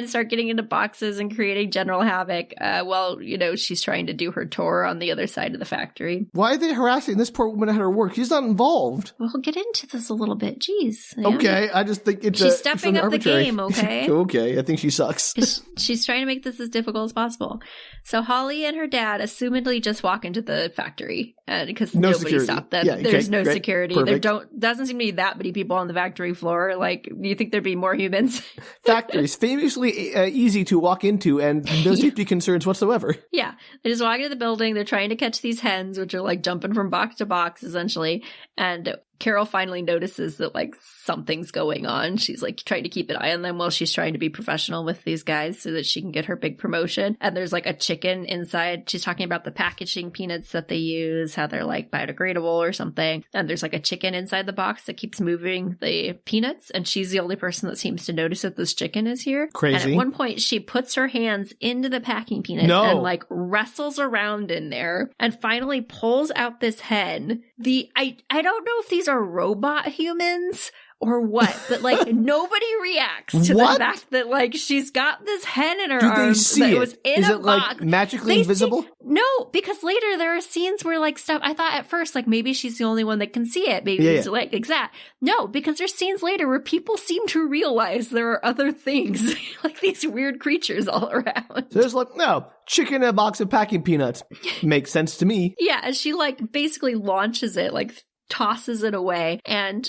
start getting into boxes and creating general havoc while, she's trying to do her tour on the other side of the factory. Why are they harassing this poor woman at her work? She's not involved. We'll get into this a little bit. Jeez. Man. Okay. I just think she's stepping up arbitrary. The game, okay? Okay. I think she sucks. She's trying to make this as difficult as possible. So Holly and her dad assumedly just walk into the factory because nobody stopped them. Yeah, there's no security. Perfect. There doesn't seem to be that many people on the factory floor. Like, do you think there'd be more humans? Factories, famously easy to walk into and no safety concerns whatsoever. Yeah. They just walk into the building. They're trying to catch these hens, which are like jumping from box to box, essentially. And Carol finally notices that like something's going on. She's like trying to keep an eye on them while she's trying to be professional with these guys so that she can get her big promotion. And there's like a chicken inside. She's talking about the packaging peanuts that they use, how they're like biodegradable or something. And there's like a chicken inside the box that keeps moving the peanuts. And she's the only person that seems to notice that this chicken is here. Crazy. And at one point she puts her hands into the packing peanuts and like wrestles around in there and finally pulls out this hen. I don't know if these are robot humans or what, but like nobody reacts to the fact that like she's got this hen in her arms that was in Is a it box. Like magically invisible? No, because later there are scenes where like stuff, I thought at first like maybe she's the only one that can see it. Maybe it's like exact. No, because there's scenes later where people seem to realize there are other things like these weird creatures all around. So there's like, chicken in a box of packing peanuts. Makes sense to me. Yeah, and she like basically launches it, like tosses it away and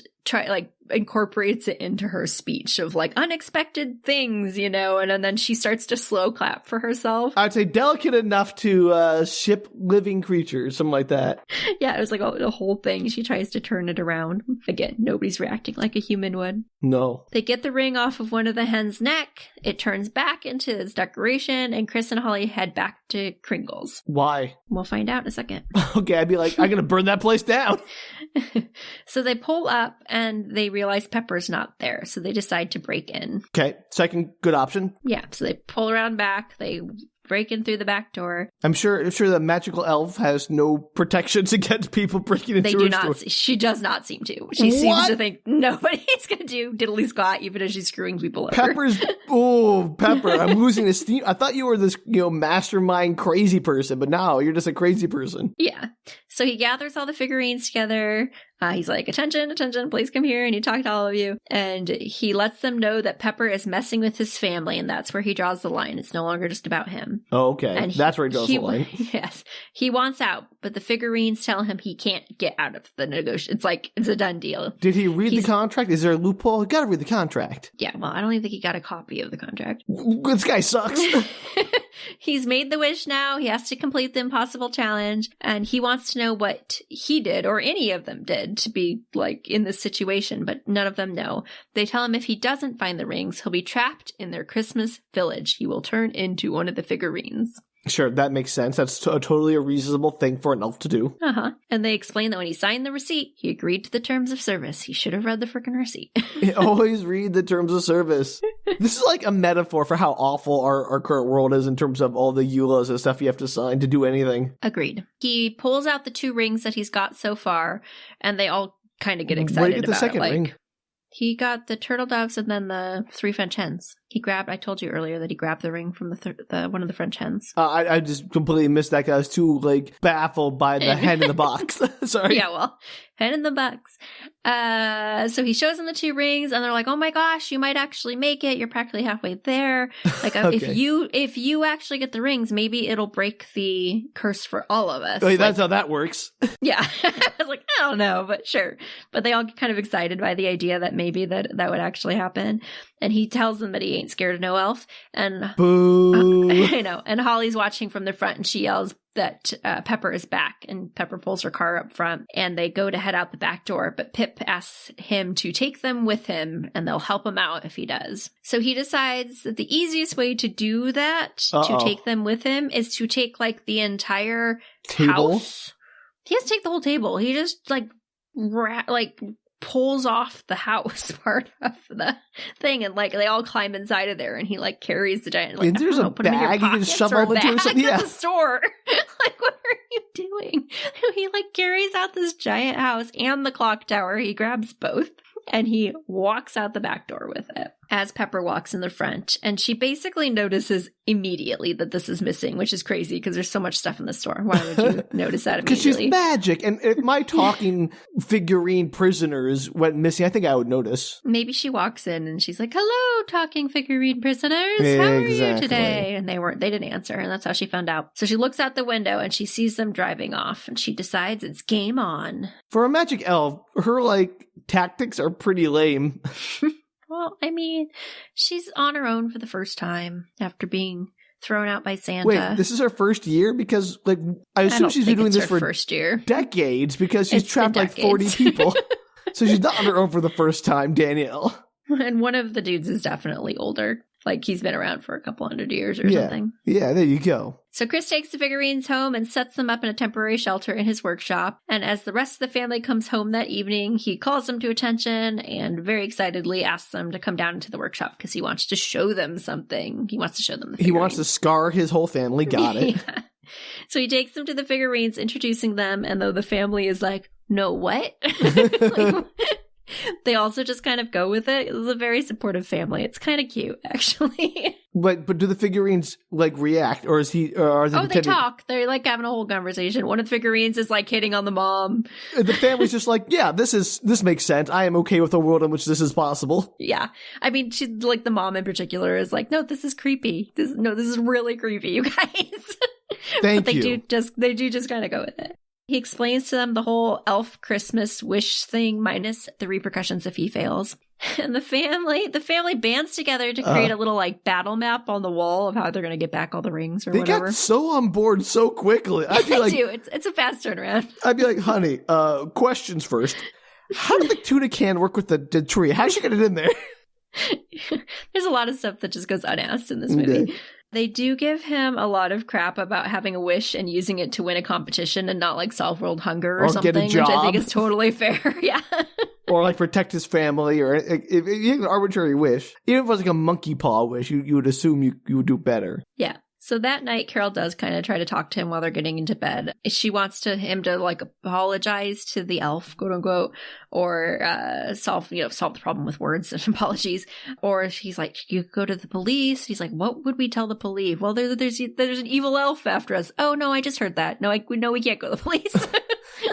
incorporates it into her speech of like unexpected things, and then she starts to slow clap for herself. I'd say delicate enough to ship living creatures, something like that. Yeah, it was like a whole thing. She tries to turn it around. Again, nobody's reacting like a human would. No. They get the ring off of one of the hen's neck. It turns back into its decoration, and Chris and Holly head back to Kringle's. Why? We'll find out in a second. Okay, I'd be like, I'm going to burn that place down. So they pull up and they realize Pepper's not there. So they decide to break in. Okay. Second good option. Yeah. So they pull around back. They break in through the back door. I'm sure the magical elf has no protections against people breaking into her store. She does not seem to. She seems to think nobody's going to do diddly squat even as she's screwing people over. Pepper, I'm losing esteem. I thought you were this, mastermind crazy person, but now you're just a crazy person. Yeah. So he gathers all the figurines together. He's like, attention, please come here. I need to talk to all of you. And he lets them know that Pepper is messing with his family, and that's where he draws the line. It's no longer just about him. Oh, okay. And that's where he draws the line. Yes. He wants out, but the figurines tell him he can't get out of the negotiation. It's like, it's a done deal. Did he read the contract? Is there a loophole? You gotta read the contract. Yeah, well, I don't even think he got a copy of the contract. This guy sucks. He's made the wish now. He has to complete the impossible challenge, and he wants to know what he did, or any of them did, to be, like, in this situation, but none of them know. They tell him if he doesn't find the rings, he'll be trapped in their Christmas village. He will turn into one of the figurines. Sure, that makes sense. That's totally a reasonable thing for an elf to do. Uh-huh. And they explain that when he signed the receipt, he agreed to the terms of service. He should have read the frickin' receipt. Always read the terms of service. This is like a metaphor for how awful our current world is in terms of all the EULAs and stuff you have to sign to do anything. Agreed. He pulls out the 2 rings that he's got so far, and they all kind of get excited about it. Where did you get the second ring? He got the turtle doves and then the 3 French hens. I told you earlier that he grabbed the ring from the one of the French hens. I just completely missed that because I was too, baffled by the hen in the box. Sorry. Yeah, well, hen in the box. So he shows them the 2 rings, and they're like, oh my gosh, you might actually make it. You're practically halfway there. Okay. if you actually get the rings, maybe it'll break the curse for all of us. Oh, that's how that works. Yeah. I was like, I don't know, but sure. But they all get kind of excited by the idea that maybe that would actually happen. And he tells them that he ain't scared of no elf. And boo. I know. And Holly's watching from the front, and she yells that Pepper is back. And Pepper pulls her car up front, and they go to head out the back door. But Pip asks him to take them with him, and they'll help him out if he does. So he decides that the easiest way to do that, to take them with him, is to take the entire table? House. He has to take the whole table. He just pulls off the house part of the thing, and they all climb inside of there, and he carries the giant. And there's a bag you can shove all into or something. Yeah, the store. What are you doing? He carries out this giant house and the clock tower. He grabs both, and he walks out the back door with it. As Pepper walks in the front, and she basically notices immediately that this is missing, which is crazy because there's so much stuff in the store. Why would you notice that immediately? Because she's magic, and if my talking figurine prisoners went missing, I think I would notice. Maybe she walks in and she's like, "Hello, talking figurine prisoners. How are you today?" And they didn't answer, and that's how she found out. So she looks out the window and she sees them driving off, and she decides it's game on. For a magic elf, her tactics are pretty lame. Well, I mean, she's on her own for the first time after being thrown out by Santa. Wait, this is her first year? Because, I assume she's been doing this for first year. Decades, because she's trapped 40 people. So she's not on her own for the first time, Danielle. And one of the dudes is definitely older. He's been around for a couple hundred years or something. Yeah, there you go. So Chris takes the figurines home and sets them up in a temporary shelter in his workshop. And as the rest of the family comes home that evening, he calls them to attention and very excitedly asks them to come down into the workshop because he wants to show them something. He wants to show them the figurines. He wants to scar his whole family. Got it. Yeah. So he takes them to the figurines, introducing them. And though the family is like, no, what? They also just kind of go with it. It's a very supportive family. It's kind of cute, actually. But do the figurines react, or is he? Or are they? They talk. They're having a whole conversation. One of the figurines is hitting on the mom. The family's just yeah, this makes sense. I am okay with a world in which this is possible. Yeah, I mean, she the mom in particular is no, this is creepy. This is really creepy, you guys. Thank you. They do just kind of go with it. He explains to them the whole elf Christmas wish thing minus the repercussions if he fails. And the family bands together to create a little battle map on the wall of how they're going to get back all the rings or whatever. They got so on board so quickly. I'd be do. It's a fast turnaround. I'd be like, honey, questions first. How did the tuna can work with the tree? How'd she get it in there? There's a lot of stuff that just goes unasked in this movie. Okay. They do give him a lot of crap about having a wish and using it to win a competition and not solve world hunger or something, get a job. Which I think is totally fair. Yeah. Or protect his family, or if you have an arbitrary wish. Even if it was a monkey paw wish, you would assume you would do better. Yeah. So that night, Carol does kind of try to talk to him while they're getting into bed. She wants him to apologize to the elf, quote unquote, or solve the problem with words and apologies. Or she's like, you go to the police. He's like, what would we tell the police? Well, there's an evil elf after us. Oh no, I just heard that. No, we can't go to the police.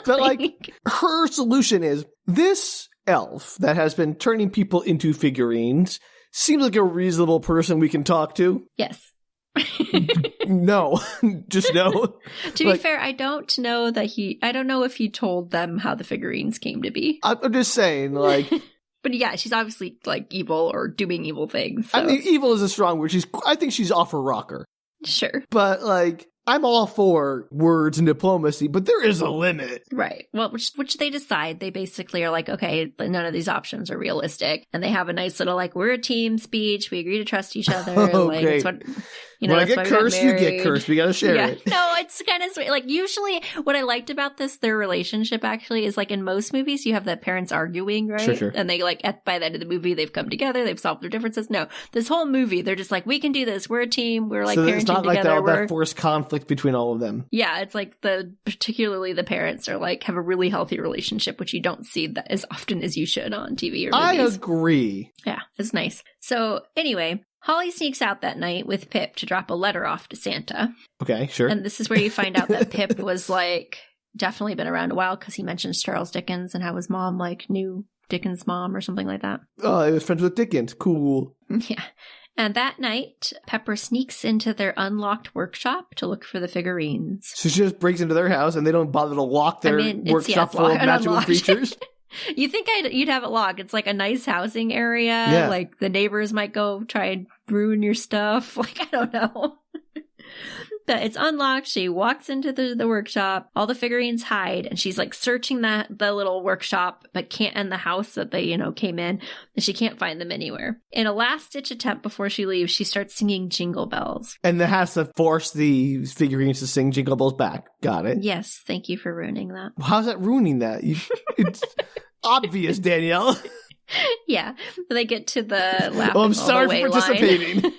But her solution is this elf that has been turning people into figurines seems like a reasonable person we can talk to. Yes. No, just no. To be fair, I don't know if he told them how the figurines came to be. I'm just saying, like. But yeah, she's obviously like evil or doing evil things. So. I mean, evil is a strong word. I think she's off her rocker. Sure. But like, I'm all for words and diplomacy, but there is a limit. Right. Well, which they decide. They basically are like, okay, none of these options are realistic. And they have a nice little, like, we're a team speech. We agree to trust each other. Oh, like, great. It's what, you know, when I get cursed, you get cursed. We got to share it. No, it's kind of sweet. Like, usually what I liked about their relationship actually is like in most movies, you have the parents arguing, right? Sure. And they like, by the end of the movie, they've come together. They've solved their differences. No, this whole movie, they're just like, we can do this. We're a team. We're like parenting together. So it's not like that forced conflict between all of them. Yeah, it's like particularly the parents are like have a really healthy relationship, which you don't see that as often as you should on TV or movies. I agree. Yeah, it's nice. So anyway, Holly sneaks out that night with Pip to drop a letter off to Santa. Okay, sure. And this is where you find out that Pip was like definitely been around a while because he mentions Charles Dickens and how his mom like knew Dickens' mom or something like that. Oh, he was friends with Dickens. Cool. Yeah. And that night, Pepper sneaks into their unlocked workshop to look for the figurines. So she just breaks into their house and they don't bother to lock their workshop full of magical creatures? You think you'd have it locked. It's like a nice housing area. Yeah. Like the neighbors might go try and ruin your stuff. Like, I don't know. But it's unlocked. She walks into the workshop. All the figurines hide, and she's like searching the little workshop, but can't end the house that they, came in, and she can't find them anywhere. In a last-ditch attempt before she leaves, she starts singing Jingle Bells. And that has to force the figurines to sing Jingle Bells back. Got it. Yes, thank you for ruining that. How's that ruining that? It's obvious, Danielle. Yeah, they get to the laughing I'm sorry for participating.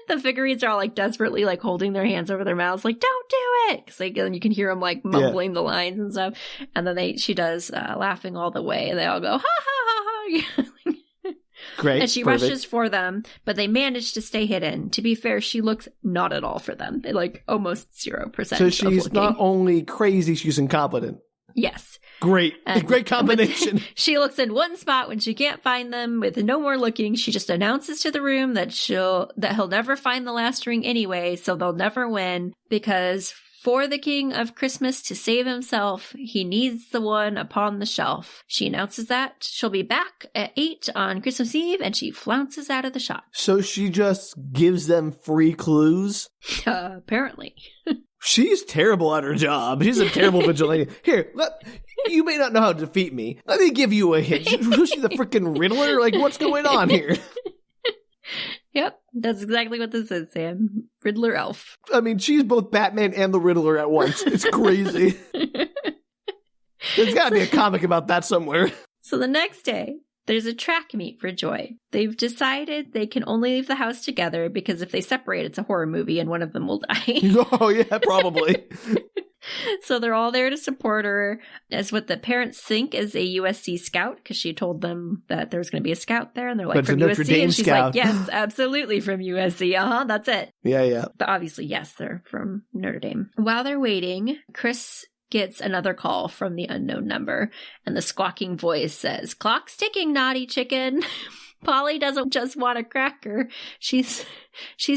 The figurines are all like desperately like holding their hands over their mouths, like "Don't do it!" Because you can hear them like mumbling the lines and stuff. And then she does laughing all the way, and they all go ha ha ha ha. Great. And she rushes for them, but they manage to stay hidden. To be fair, she looks not at all for them. They like almost 0%. So she's not only crazy, she's incompetent. Yes. Great combination. She looks in one spot when she can't find them. With no more looking, she just announces to the room that he'll never find the last ring anyway, so they'll never win, because for the King of Christmas to save himself, he needs the one upon the shelf. She announces that she'll be back at 8 on Christmas Eve, and she flounces out of the shop. So she just gives them free clues? Apparently. She's terrible at her job. She's a terrible vigilante. Here, you may not know how to defeat me. Let me give you a hint. Was she the freaking Riddler? Like, what's going on here? Yep, that's exactly what this is, Sam. Riddler elf. I mean, she's both Batman and the Riddler at once. It's crazy. There's got to be a comic about that somewhere. So the next day, there's a track meet for Joy. They've decided they can only leave the house together because if they separate, it's a horror movie and one of them will die. Oh, yeah, probably. So they're all there to support her as what the parents think is a USC scout, because she told them that there was going to be a scout there, and they're like, but from Notre USC? Dame and she's scout. like, yes, absolutely from USC. That's it. Yeah. But obviously, yes, they're from Notre Dame. While they're waiting, Chris gets another call from the unknown number, and the squawking voice says, "Clock's ticking, naughty chicken." Polly doesn't just want a cracker. She's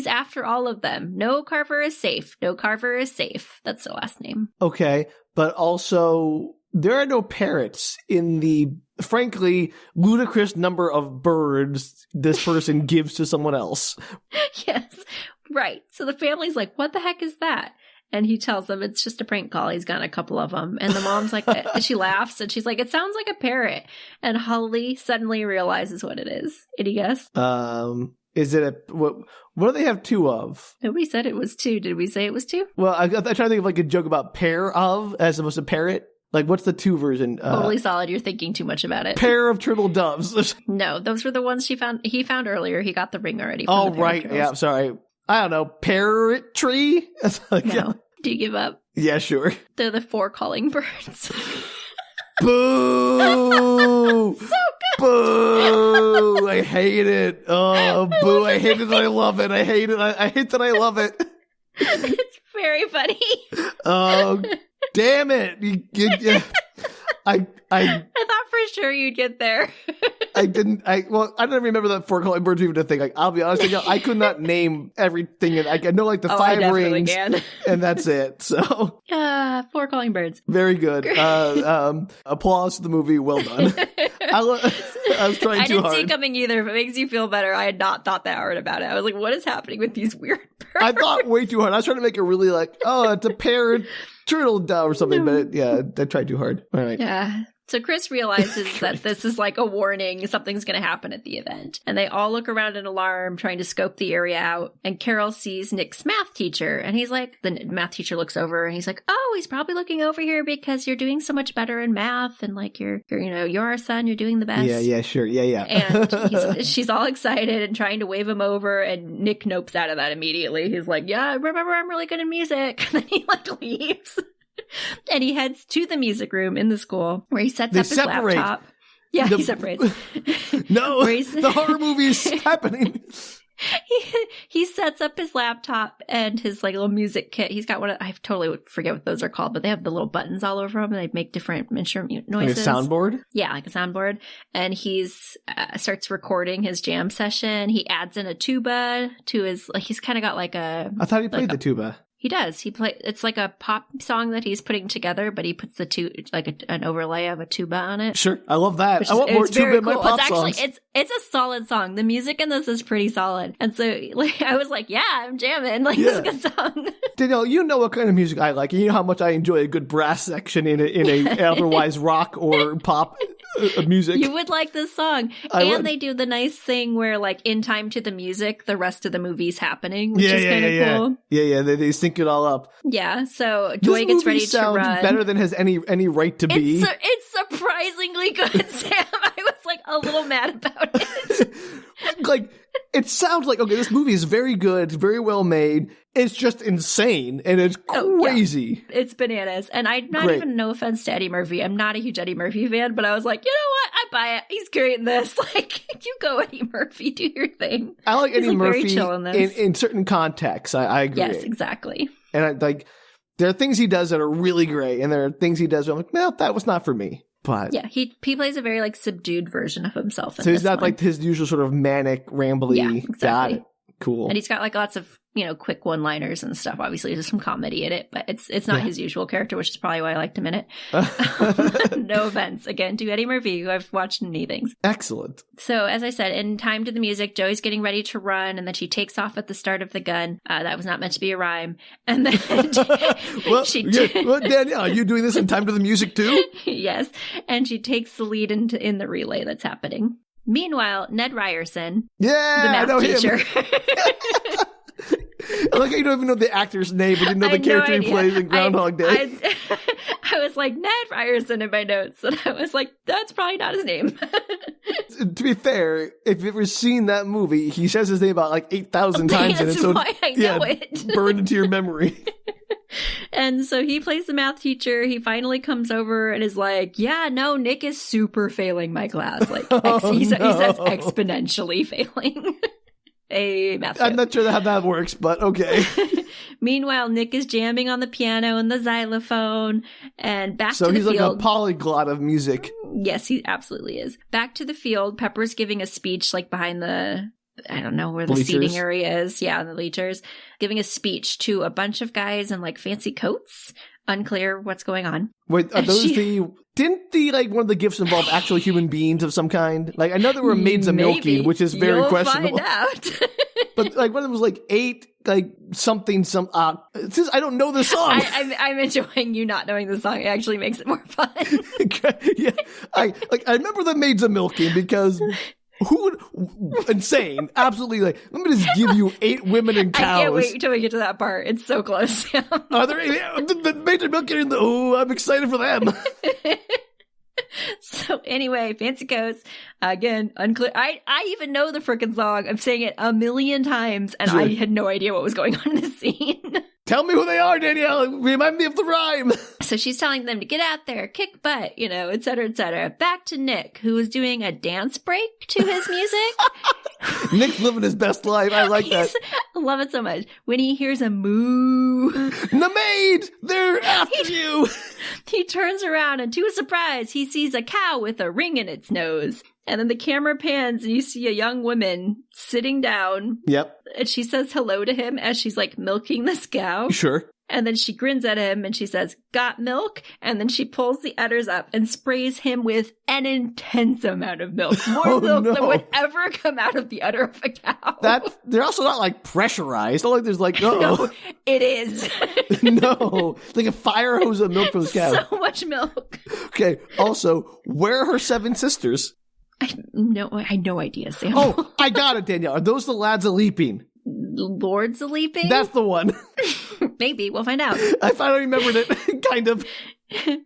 after all of them. No Carver is safe. No Carver is safe. That's the last name. Okay, but also there are no parrots in the, frankly, ludicrous number of birds this person gives to someone else. Yes, right. So the family's like, what the heck is that? And he tells them it's just a prank call. He's got a couple of them. And the mom's like, she laughs and she's like, it sounds like a parrot. And Holly suddenly realizes what it is. Any guess? Is it what do they have two of? Nobody said it was two. Did we say it was two? Well, I'm trying to think of like a joke about pair of as opposed to parrot. Like, what's the two version? Totally solid. You're thinking too much about it. Pair of turtle doves. No, those were the ones he found earlier. He got the ring already. Oh, right. Yeah, sorry. I don't know. Parrot tree? Like, no. yeah. Do you give up? Yeah, sure. They're the 4 calling birds. Boo! So good! Boo! I hate it. Oh, boo. I hate it and I love it. I hate it. I hate that I love it. It's very funny. Oh, damn it. I thought for sure you'd get there. I don't remember that four calling birds even a thing. Like, I'll be honest, I could not name everything. And I know like the five rings, and that's it. So, four calling birds. Very good. Applause to the movie. Well done. I was trying too hard. I didn't see it coming either. If it makes you feel better, I had not thought that hard about it. I was like, what is happening with these weird birds? I thought way too hard. I was trying to make it really like, oh, it's a parrot turtle dove or something, but I tried too hard. All right. Yeah. So Chris realizes that this is like a warning, something's going to happen at the event. And they all look around in alarm, trying to scope the area out. And Carol sees Nick's math teacher. And he's like, the math teacher looks over and he's like, oh, he's probably looking over here because you're doing so much better in math. And like, you're our son, you're doing the best. Yeah, sure. Yeah. And she's all excited and trying to wave him over. And Nick nopes out of that immediately. He's like, yeah, remember, I'm really good in music. And then he like leaves. And he heads to the music room in the school where he sets up his laptop. Yeah, he separates. No, the horror movie is happening. He sets up his laptop and his like little music kit. He's got I totally forget what those are called, but they have the little buttons all over them and they make different instrument noises. Like a soundboard? Yeah, like a soundboard. And he's starts recording his jam session. He adds in a tuba to his, like he's kind of got like a... I thought he played the tuba. He does. It's like a pop song that he's putting together, but he puts an overlay of a tuba on it. Sure. I love that. I want more tuba in my pop songs. It's a solid song. The music in this is pretty solid. And so like I was like, yeah, I'm jamming. Like, this is a good song. Danielle, you know what kind of music I like. You know how much I enjoy a good brass section in a otherwise rock or pop music. You would like this song. And they do the nice thing where like in time to the music, the rest of the movie's happening, which is kind of cool. Yeah. They sync it all up. Yeah. So Joy gets ready to run. Better than has any right to be. It's surprisingly good, Sam. I was like a little mad about it. Like, it sounds like, okay, this movie is very good, very well made. It's just insane, and it's crazy. It's bananas. And I'm not even, no offense to Eddie Murphy, I'm not a huge Eddie Murphy fan, but I was like, you know what? I buy it. He's great in this. Like, you go, Eddie Murphy, do your thing. I like Eddie Murphy very chill in this. In certain contexts. I agree. Yes, exactly. And there are things he does that are really great, and there are things he does where I'm like, well, that was not for me. But yeah, he plays a very like subdued version of himself. So he's not like his usual sort of manic, rambly. Yeah, exactly. Got it. Cool. And he's got like lots of, quick one-liners and stuff. Obviously, there's some comedy in it, but it's not his usual character, which is probably why I liked him in it. No offense, again, to Eddie Murphy, who I've watched in many things. Excellent. So, as I said, in time to the music, Joey's getting ready to run, and then she takes off at the start of the gun. That was not meant to be a rhyme. And then Danielle, are you doing this in time to the music too? Yes. And she takes the lead in the relay that's happening. Meanwhile, Ned Ryerson, the math teacher. I like how you don't even know the actor's name, but you know the character he plays in Groundhog Day. I was like, Ned Ryerson in my notes, and I was like, that's probably not his name. To be fair, if you've ever seen that movie, he says his name about like 8,000 times in it. So why I know it. Burned into your memory. And so he plays the math teacher. He finally comes over and is like, yeah, no, Nick is super failing my class. Like, he says exponentially failing. A math I'm not sure how that works, but okay. Meanwhile, Nick is jamming on the piano and the xylophone, and back to the field. So he's like a polyglot of music. Yes, he absolutely is. Back to the field, Pepper's giving a speech like behind the, I don't know where the seating area is. Yeah, the bleachers. Giving a speech to a bunch of guys in like fancy coats. Unclear what's going on. Wait, are those didn't one of the gifts involve actual human beings of some kind? Like, I know there were maids of milking, which is very questionable. Find out. But like one of them was like 8, like something, since I don't know the song. I'm enjoying you not knowing the song. It actually makes it more fun. Yeah, I remember the maids of milking because. Who would insane? Absolutely! Like, let me just give you 8 women and cows. I can't wait till we get to that part. It's so close. Are there the major milking in the? Oh, I'm excited for them. So anyway, fancy coats again. Unclear. I even know the frickin' song. I'm saying it a million times, and I had no idea what was going on in this scene. Tell me who they are, Danielle. Remind me of the rhyme. So she's telling them to get out there, kick butt, et cetera, et cetera. Back to Nick, who is doing a dance break to his music. Nick's living his best life. I like that. I love it so much. When he hears a moo. The maids! They're after you! He turns around and to his surprise, he sees a cow with a ring in its nose. And then the camera pans and you see a young woman sitting down. Yep. And she says hello to him as she's like milking this cow. Sure. And then she grins at him and she says, "Got milk?" And then she pulls the udders up and sprays him with an intense amount of milk. More milk than would ever come out of the udder of a cow. They're also not like pressurized. Not like there's like, no, it is. No, like a fire hose of milk from the cow. So much milk. Okay. Also, where are her 7 sisters? I had no idea, Sam. Oh, I got it, Danielle. Are those the lads a leaping? Lords a leaping? That's the one. Maybe. We'll find out. I finally remembered it, kind of.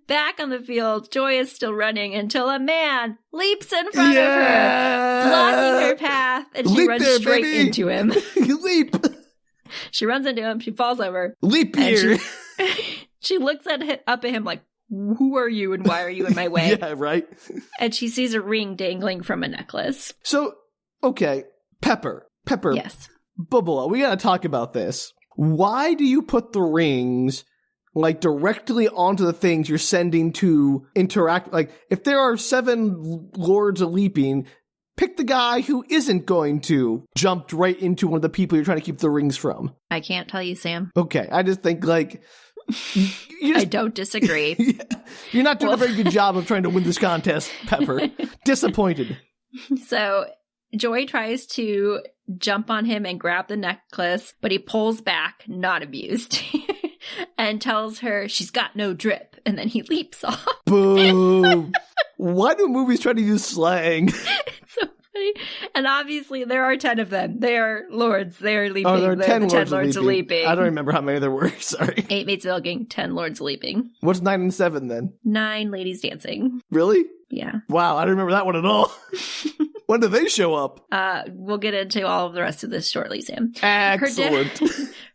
Back on the field, Joy is still running until a man leaps in front of her, blocking her path, and she runs straight into him. Leap! She runs into him, she falls over. Leap here! She looks up at him like, "Who are you and why are you in my way?" Yeah, right? And she sees a ring dangling from a necklace. So, okay, Pepper. Yes. Bubba, we gotta talk about this. Why do you put the rings like directly onto the things you're sending to interact? Like, if there are 7 lords of leaping, pick the guy who isn't going to jump right into one of the people you're trying to keep the rings from. I can't tell you, Sam. Okay, I just think like... I don't disagree. Yeah, you're not doing a very good job of trying to win this contest, Pepper. Disappointed. So Joy tries to jump on him and grab the necklace, but he pulls back, not amused, and tells her she's got no drip, and then he leaps off. Boom. Why do movies try to use slang? It's so funny. And obviously there are 10 of them. They are lords. They are leaping. Oh, there are 10 lords of leaping. I don't remember how many there were. Sorry. 8 maids milking, 10 lords leaping. What's 9 and 7 then? 9 ladies dancing. Really? Yeah. Wow, I don't remember that one at all. When do they show up? We'll get into all of the rest of this shortly, Sam. Excellent.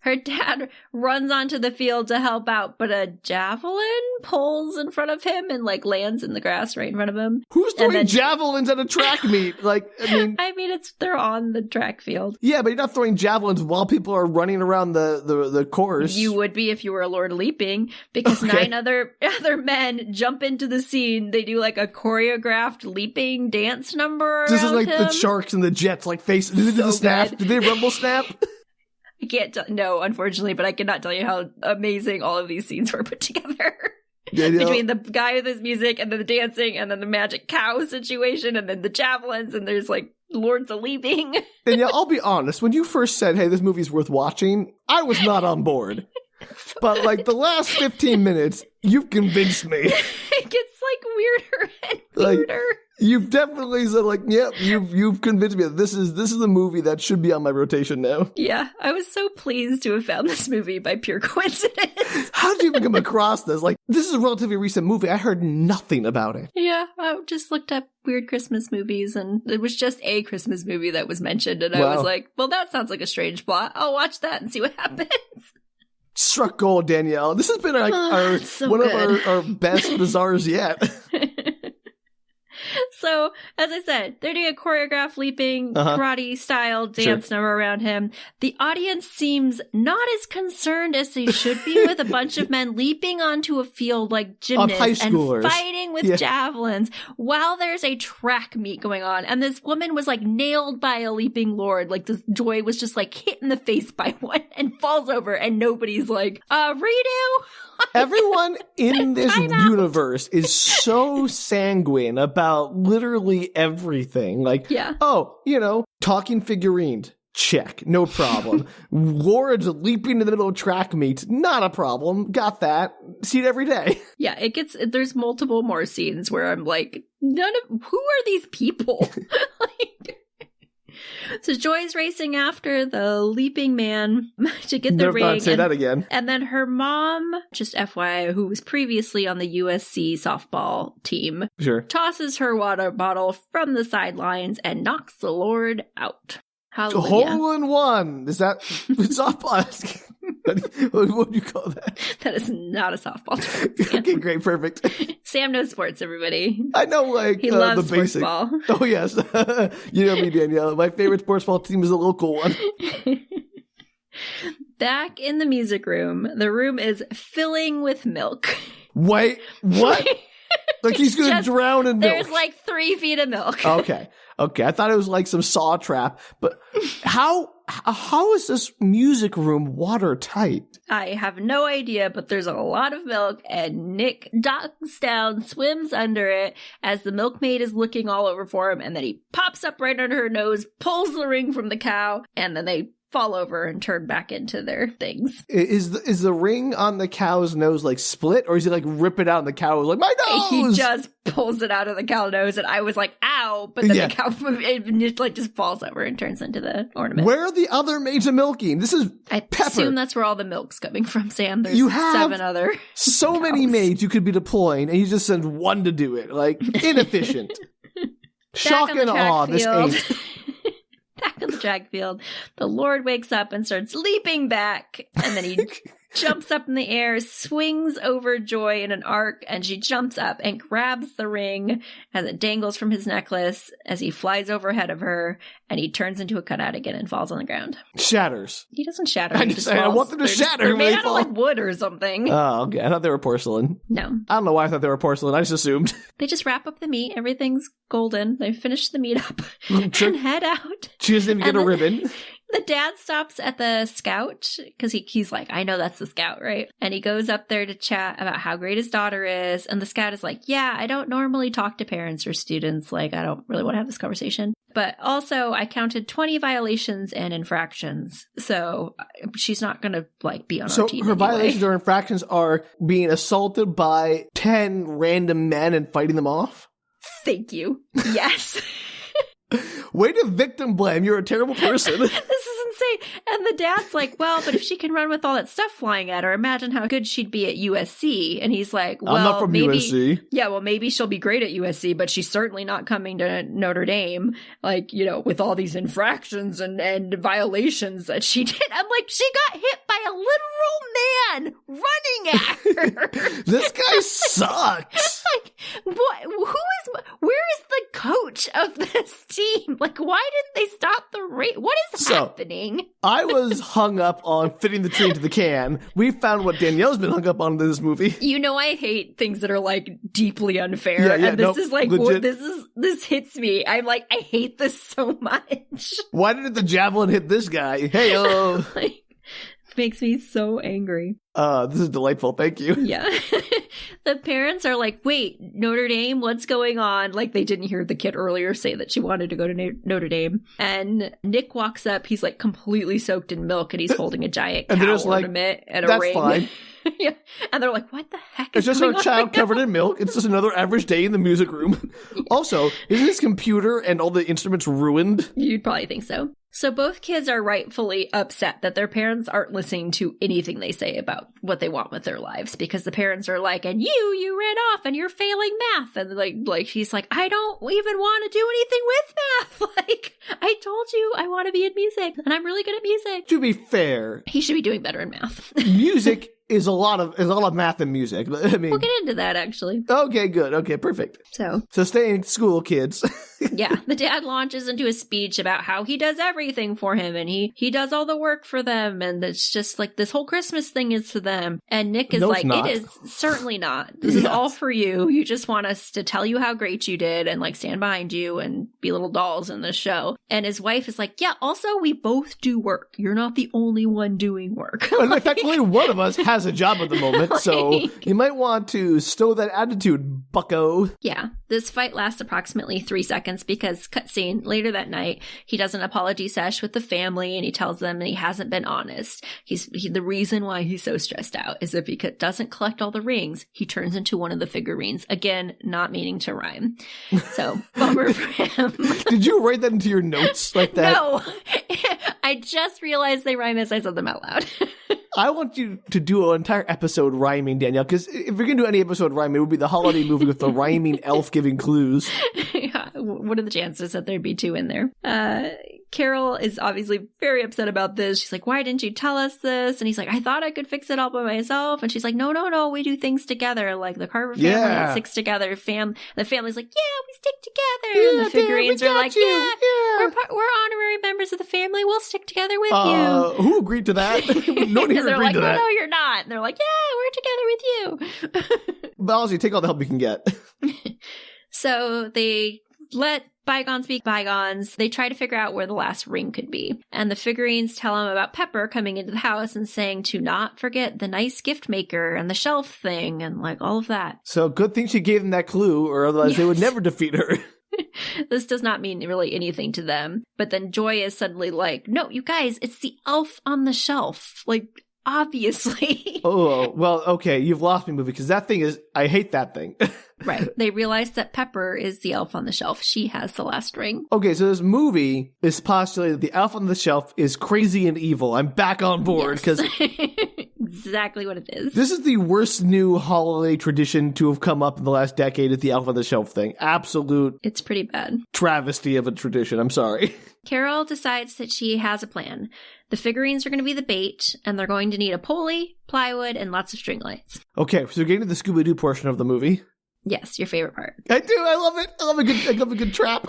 Her dad runs onto the field to help out, but a javelin pulls in front of him and like lands in the grass right in front of him. Who's throwing javelins at a track meet? Like, they're on the track field. Yeah, but you're not throwing javelins while people are running around the course. You would be if you were a lord leaping, because 9 other men jump into the scene. They do like a choreographed leaping dance number. This is like him. The Sharks and the Jets, like face. Did they do the snap? Did they rumble snap? I can't no, unfortunately, but I cannot tell you how amazing all of these scenes were put together. Yeah, between the guy with his music and then the dancing and then the magic cow situation and then the javelins and there's like lords of leaping. And yeah, I'll be honest, when you first said, hey, this movie's worth watching, I was not on board. So but good. Like the last 15 minutes, you've convinced me. It gets like weirder and weirder. Like, you've definitely said like, yep, you've convinced me that this is a movie that should be on my rotation now. Yeah, I was so pleased to have found this movie by pure coincidence. How did you even come across this? Like, this is a relatively recent movie. I heard nothing about it. Yeah, I just looked up weird Christmas movies and it was just a Christmas movie that was mentioned and I was like, well, that sounds like a strange plot. I'll watch that and see what happens. Struck gold, Danielle. This has been like one of our best bizarres yet. So, as I said, they're doing a choreographed leaping karate style dance number around him. The audience seems not as concerned as they should be with a bunch of men leaping onto a field like gymnasts and fighting with javelins while there's a track meet going on. And this woman was like nailed by a leaping lord. Like this Joy was just like hit in the face by one and falls over and nobody's like, redo? Everyone in this universe is so sanguine about literally everything. Like, talking figurines, check, no problem. Lords leaping in the middle of track meets, not a problem. Got that. See it every day. Yeah, there's multiple more scenes where I'm like, who are these people? So Joy's racing after the leaping man to get the ring. Say that again. And then her mom, just FYI, who was previously on the USC softball team, tosses her water bottle from the sidelines and knocks the Lord out. Hallelujah. Hole in one. Is that softball? What do you call that? That is not a softball term. Okay, great, perfect. Sam knows sports, everybody. I know, like, he loves the basic. Sports ball. Oh, yes. You know me, Danielle. My favorite sports ball team is a local one. Back in the music room, the room is filling with milk. Wait, what? Like he's going to drown in milk. There's like 3 feet of milk. Okay. I thought it was like some saw trap. But how is this music room watertight? I have no idea, but there's a lot of milk, and Nick ducks down, swims under it as the milkmaid is looking all over for him, and then he pops up right under her nose, pulls the ring from the cow, and then they fall over and turn back into their things. Is the ring on the cow's nose like split, or is he like rip it out and the cow is like, my nose? He just pulls it out of the cow's nose, and I was like, ow, but then the cow just falls over and turns into the ornament. Where are the other maids of milking? This is I Pepper. Assume that's where all the milk's coming from, Sam. There's you have 7 other so cows. Many maids you could be deploying, and you just send one to do it. Like, inefficient. Shock and awe, this ain't. Back on the drag field, the Lord wakes up and starts leaping back, and then he jumps up in the air, swings over Joy in an arc, and she jumps up and grabs the ring as it dangles from his necklace as he flies overhead of her, and he turns into a cutout again and falls on the ground. Shatters. He doesn't shatter. I want them to shatter. They're made out of like wood or something. Oh, okay. I thought they were porcelain. No. I don't know why I thought they were porcelain. I just assumed. They just wrap up the meat. Everything's golden. They finish the meat up and head out. She doesn't even get a ribbon. The dad stops at the scout because he's like, I know that's the scout, right? And he goes up there to chat about how great his daughter is. And the scout is like, yeah, I don't normally talk to parents or students. Like, I don't really want to have this conversation. But also, I counted 20 violations and infractions. So she's not going to like be on our team. So her anyway. violations or infractions are being assaulted by 10 random men and fighting them off? Thank you. Yes. Way to victim blame. You're a terrible person. This is insane. And the dad's like, well, but if she can run with all that stuff flying at her, imagine how good she'd be at USC. And he's like, well, I'm not from maybe, USC. Yeah, well, maybe she'll be great at USC, but she's certainly not coming to Notre Dame, like, you know, with all these infractions and violations that she did. I'm like, she got hit by a literal man running at her. This guy sucks. Like, where is the coach of this team? Like, why didn't they stop the race? What is happening? I was hung up on fitting the tree into the can. We found what Danielle's been hung up on in this movie. You know, I hate things that are like deeply unfair. Yeah, and this is like, this hits me. I'm like, I hate this so much. Why didn't the javelin hit this guy? Hey, like, makes me so angry. This is delightful. Thank you. Yeah. The parents are like, wait, Notre Dame, what's going on? Like, they didn't hear the kid earlier say that she wanted to go to Notre Dame. And Nick walks up. He's like completely soaked in milk, and he's holding a giant cow ornament and a ring. Fine. Yeah. And they're like, what the heck is going on? It's just a child covered in milk. It's just another average day in the music room. Also, isn't his computer and all the instruments ruined? You'd probably think so. So both kids are rightfully upset that their parents aren't listening to anything they say about what they want with their lives, because the parents are like, and you ran off and you're failing math. And like she's like, I don't even want to do anything with math. Like, I told you I want to be in music, and I'm really good at music. To be fair, he should be doing better in math. Music is a lot of math and music. I mean, we'll get into that actually. Okay, good. Okay, perfect. So stay in school, kids. Yeah, the dad launches into a speech about how he does everything for him, and he does all the work for them, and it's just like this whole Christmas thing is for them. And Nick is like, it is certainly not. This is all for you. You just want us to tell you how great you did and like stand behind you and be little dolls in this show. And his wife is like, yeah, also we both do work. You're not the only one doing work. And effectively one of us has a job at the moment, like, so you might want to stow that attitude, bucko. Yeah, this fight lasts approximately 3 seconds because cutscene later that night, he does an apology sesh with the family, and he tells them that he hasn't been honest. The reason why he's so stressed out is if he doesn't collect all the rings, he turns into one of the figurines. Again, not meaning to rhyme. So, bummer for him. Did you write that into your notes like that? No. I just realized they rhyme as I said them out loud. I want you to do an entire episode rhyming, Danielle, because if we're going to do any episode rhyming, it would be the holiday movie with the rhyming elf giving clues. Yeah, what are the chances that there'd be 2 in there? Carol is obviously very upset about this. She's like, why didn't you tell us this? And he's like, I thought I could fix it all by myself. And she's like, no, we do things together. Like the Carver family sticks together. The family's like, yeah, we stick together. Yeah, and the figurines are like, yeah. We're honorary members of the family. We'll stick together with you. Who agreed to that? No one here agreed to that. No, you're not. And they're like, yeah, we're together with you. But honestly, take all the help you can get. So they let bygones be bygones. They try to figure out where the last ring could be. And the figurines tell them about Pepper coming into the house and saying to not forget the nice gift maker and the shelf thing and like all of that. So good thing she gave them that clue, or otherwise they would never defeat her. This does not mean really anything to them. But then Joy is suddenly like, no, you guys, it's the elf on the shelf. Like, obviously. Oh, well, okay. You've lost me, movie, because that thing is, I hate that thing. Right. They realize that Pepper is the elf on the shelf. She has the last ring. Okay, so this movie is postulated that the elf on the shelf is crazy and evil. I'm back on board because exactly what it is. This is the worst new holiday tradition to have come up in the last decade, is the elf on the shelf thing. Absolute. It's pretty bad. Travesty of a tradition. I'm sorry. Carol decides that she has a plan. The figurines are going to be the bait, and they're going to need a pulley, plywood, and lots of string lights. Okay, so we're getting to the Scooby-Doo portion of the movie. Yes, your favorite part. I do. I love it. I love a good trap.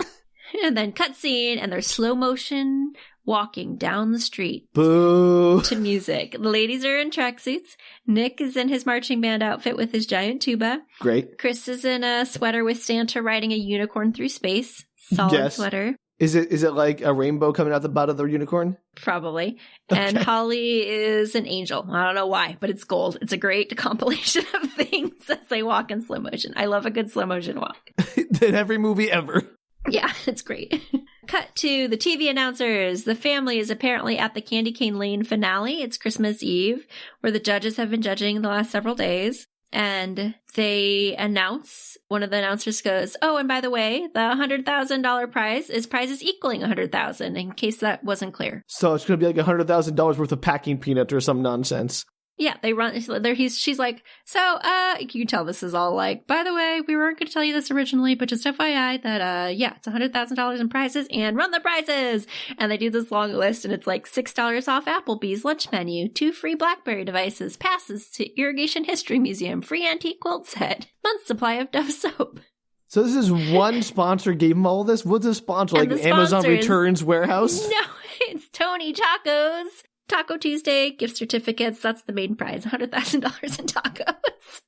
And then cutscene, and there's slow motion walking down the street. Boo. To music. The ladies are in tracksuits. Nick is in his marching band outfit with his giant tuba. Great. Chris is in a sweater with Santa riding a unicorn through space. Solid sweater. Is it like a rainbow coming out the butt of the unicorn? Probably. And Holly is an angel. I don't know why, but it's gold. It's a great compilation of things as they walk in slow motion. I love a good slow motion walk. In every movie ever. Yeah, it's great. Cut to the TV announcers. The family is apparently at the Candy Cane Lane finale. It's Christmas Eve, where the judges have been judging the last several days. And they announce, one of the announcers goes, oh, and by the way, the $100,000 prize is prizes equaling $100,000, in case that wasn't clear. So it's going to be like $100,000 worth of packing peanuts or some nonsense. Yeah, they run there. She's like, so, you can tell this is all like, by the way, we weren't going to tell you this originally, but just FYI that, it's $100,000 in prizes and run the prizes. And they do this long list and it's like $6 off Applebee's lunch menu, 2 free BlackBerry devices, passes to Irrigation History Museum, free antique quilt set, month's supply of Dove soap. So this is one sponsor gave them all this? What's the sponsor? Like an Amazon Returns warehouse? No, it's Tony Tacos. Taco Tuesday, gift certificates, that's the main prize, $100,000 in tacos.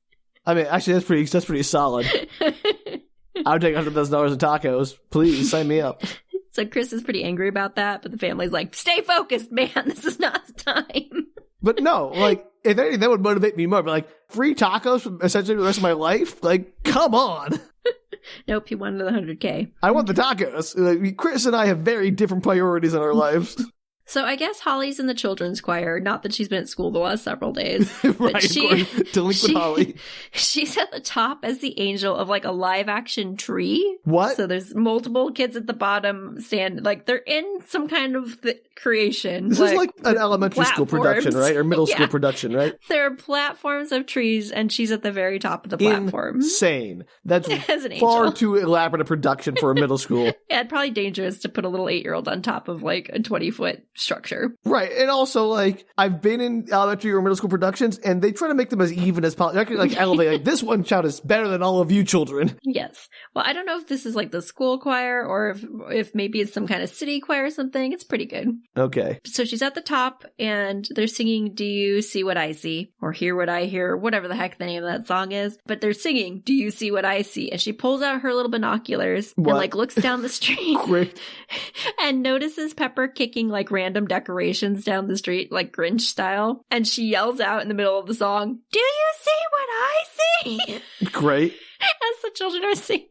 I mean, actually, that's pretty solid. I would take $100,000 in tacos. Please, sign me up. So Chris is pretty angry about that, but the family's like, stay focused, man, this is not the time. But no, like, if anything, that would motivate me more. But like, free tacos for essentially the rest of my life? Like, come on. Nope, he wanted the $100K. I want the tacos. Like, Chris and I have very different priorities in our lives. So I guess Holly's in the children's choir. Not that she's been at school the last several days. Right, but delinquent Holly. She's at the top as the angel of like a live action tree. What? So there's multiple kids at the bottom like they're in some kind of creation. This is like an elementary school production, right? Or middle school production, right? There are platforms of trees and she's at the very top of the platform. Insane. That's far too elaborate a production for a middle school. Yeah, probably dangerous to put a little 8-year-old on top of like a 20-foot structure. Right. And also, like, I've been in elementary or middle school productions, and they try to make them as even as possible. Like, elevate, like, this one child is better than all of you children. Yes. Well, I don't know if this is like the school choir or if maybe it's some kind of city choir or something. It's pretty good. Okay. So she's at the top, and they're singing, Do You See What I See? Or Hear What I Hear, whatever the heck the name of that song is. But they're singing, Do You See What I See? And she pulls out her little binoculars and, like, looks down the street. Great. And notices Pepper kicking, like, random decorations down the street, like Grinch style. And she yells out in the middle of the song, Do you see what I see? Great. As the children are singing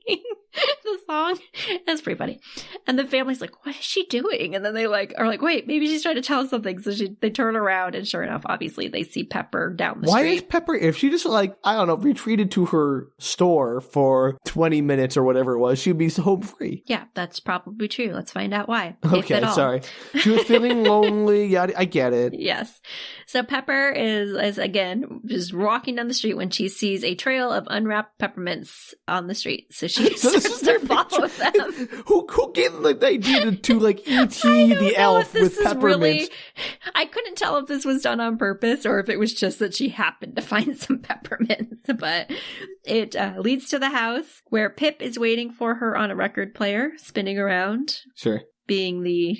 the song. That's pretty funny. And the family's like, what is she doing? And then they are like, wait, maybe she's trying to tell us something. So they turn around and sure enough, obviously they see Pepper down the street. Why is Pepper, if she just like, I don't know, retreated to her store for 20 minutes or whatever it was, she'd be home free. Yeah, that's probably true. Let's find out why. Okay, sorry. She was feeling lonely. Yeah, I get it. Yes. So Pepper is again, just walking down the street when she sees a trail of unwrapped peppermints on the street. So she starts to follow swallow them. Who gave them the idea to like E.T. the elf with peppermint? I couldn't tell if this was done on purpose or if it was just that she happened to find some peppermints. But it leads to the house where Pip is waiting for her on a record player, spinning around. Sure. Being the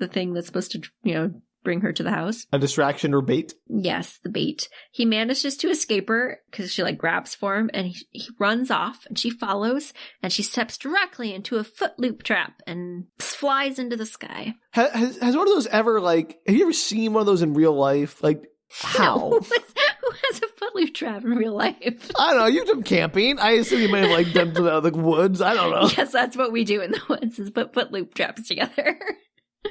thing that's supposed to, bring her to the house. A distraction or bait? Yes, the bait. He manages to escape her because she grabs for him and he runs off and she follows and she steps directly into a footloop trap and flies into the sky. Has one of those ever have you ever seen one of those in real life? How? Who has a footloop trap in real life? I don't know. You've done camping. I assume you might have done to the woods. I don't know. Yes, that's what we do in the woods is put footloop traps together.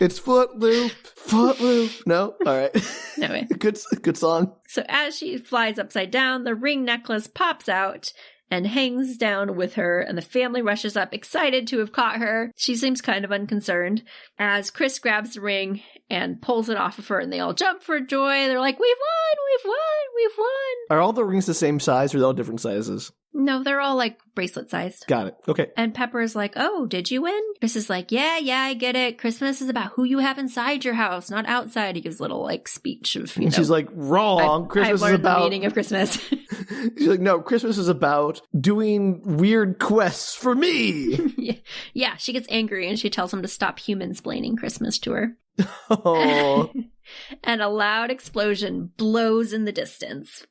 It's footloop. No? All right. No way. Good song. So as she flies upside down, the ring necklace pops out and hangs down with her, and the family rushes up, excited to have caught her. She seems kind of unconcerned as Chris grabs the ring and pulls it off of her, and they all jump for joy. They're like, we've won! Are all the rings the same size, or are they all different sizes? No, they're all bracelet sized. Got it. Okay. And Pepper's like, oh, did you win? Chris is like, yeah, I get it. Christmas is about who you have inside your house, not outside. He gives a little speech of, And she's like, wrong. Christmas is about the meaning of Christmas. She's like, no, Christmas is about doing weird quests for me. Yeah, she gets angry and she tells him to stop human-splaining Christmas to her. Oh. And a loud explosion blows in the distance.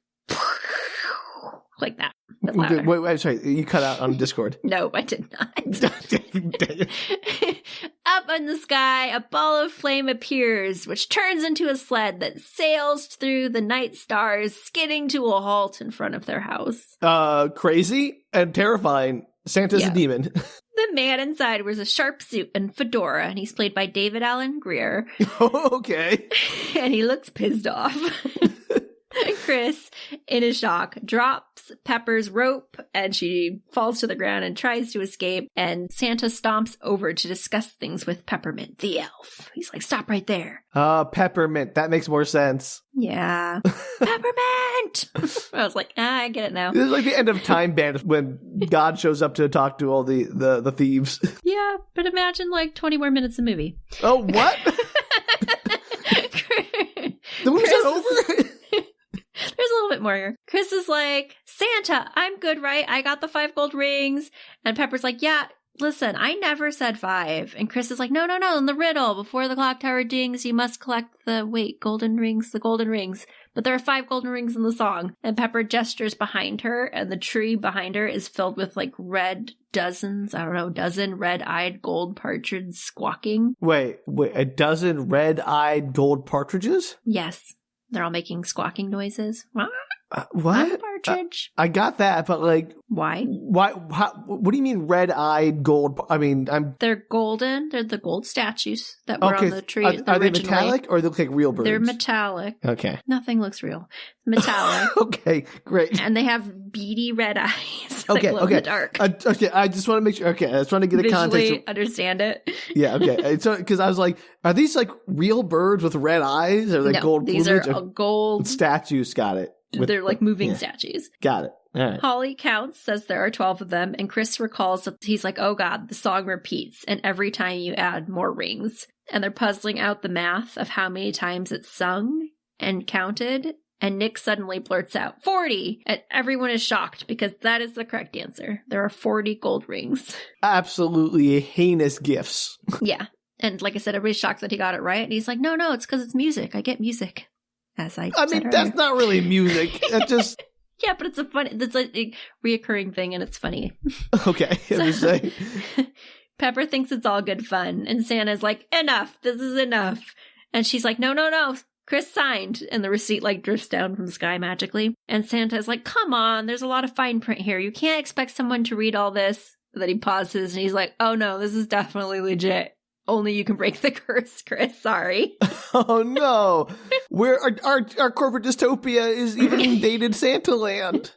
Like that. Wait, sorry. You cut out on Discord. No, I did not. Up in the sky, a ball of flame appears, which turns into a sled that sails through the night stars, skidding to a halt in front of their house. Crazy and terrifying. Santa's a demon. The man inside wears a sharp suit and fedora, and he's played by David Alan Grier. Okay. And he looks pissed off. Chris, in a shock, drops Pepper's rope and she falls to the ground and tries to escape. And Santa stomps over to discuss things with Peppermint, the elf. He's like, stop right there. Peppermint. That makes more sense. Yeah. Peppermint! I was like, I get it now. This is like the end of Time Bandit when God shows up to talk to all the thieves. Yeah, but imagine 20 more minutes of movie. Oh, what? The movie's not over? There's a little bit more here. Chris is like, Santa, I'm good, right? I got the 5 gold rings. And Pepper's like, yeah, listen, I never said 5. And Chris is like, no, in the riddle. Before the clock tower dings, you must collect the golden rings. But there are 5 golden rings in the song. And Pepper gestures behind her, and the tree behind her is filled with dozen red-eyed gold partridges squawking. Wait, a dozen red-eyed gold partridges? Yes. They're all making squawking noises. What? I'm a partridge. I got that, but why? What do you mean red-eyed gold? I mean, They're golden. They're the gold statues that were on the tree. Are they metallic or they look like real birds? They're metallic. Okay. Nothing looks real. Metallic. Okay, great. And they have beady red eyes. Okay. In the dark. Okay, I just want to make sure. Okay, I just want to get a context. Visually understand it. Yeah. Okay. So, because I was like, are these real birds with red eyes, or gold? These are gold statues. Got it. They're moving statues. Got it. All right. Holly counts, says there are 12 of them, and Chris recalls that he's like, oh God, the song repeats, and every time you add more rings. And they're puzzling out the math of how many times it's sung and counted, and Nick suddenly blurts out, 40! And everyone is shocked, because that is the correct answer. There are 40 gold rings. Absolutely heinous gifts. Yeah. And like I said, everybody's shocked that he got it right, and he's like, no, it's because it's music. I get music. I mean, that's not really music. That's just... Yeah, but it's a reoccurring thing, and it's funny. Okay, say. Pepper thinks it's all good fun, and Santa's like, enough, this is enough. And she's like, no, Chris signed. And the receipt drifts down from the sky magically. And Santa's like, come on, there's a lot of fine print here. You can't expect someone to read all this. Then he pauses, and he's like, oh no, this is definitely legit. Only you can break the curse, Chris. Sorry. Oh, no. Where our corporate dystopia is even invaded Santa land.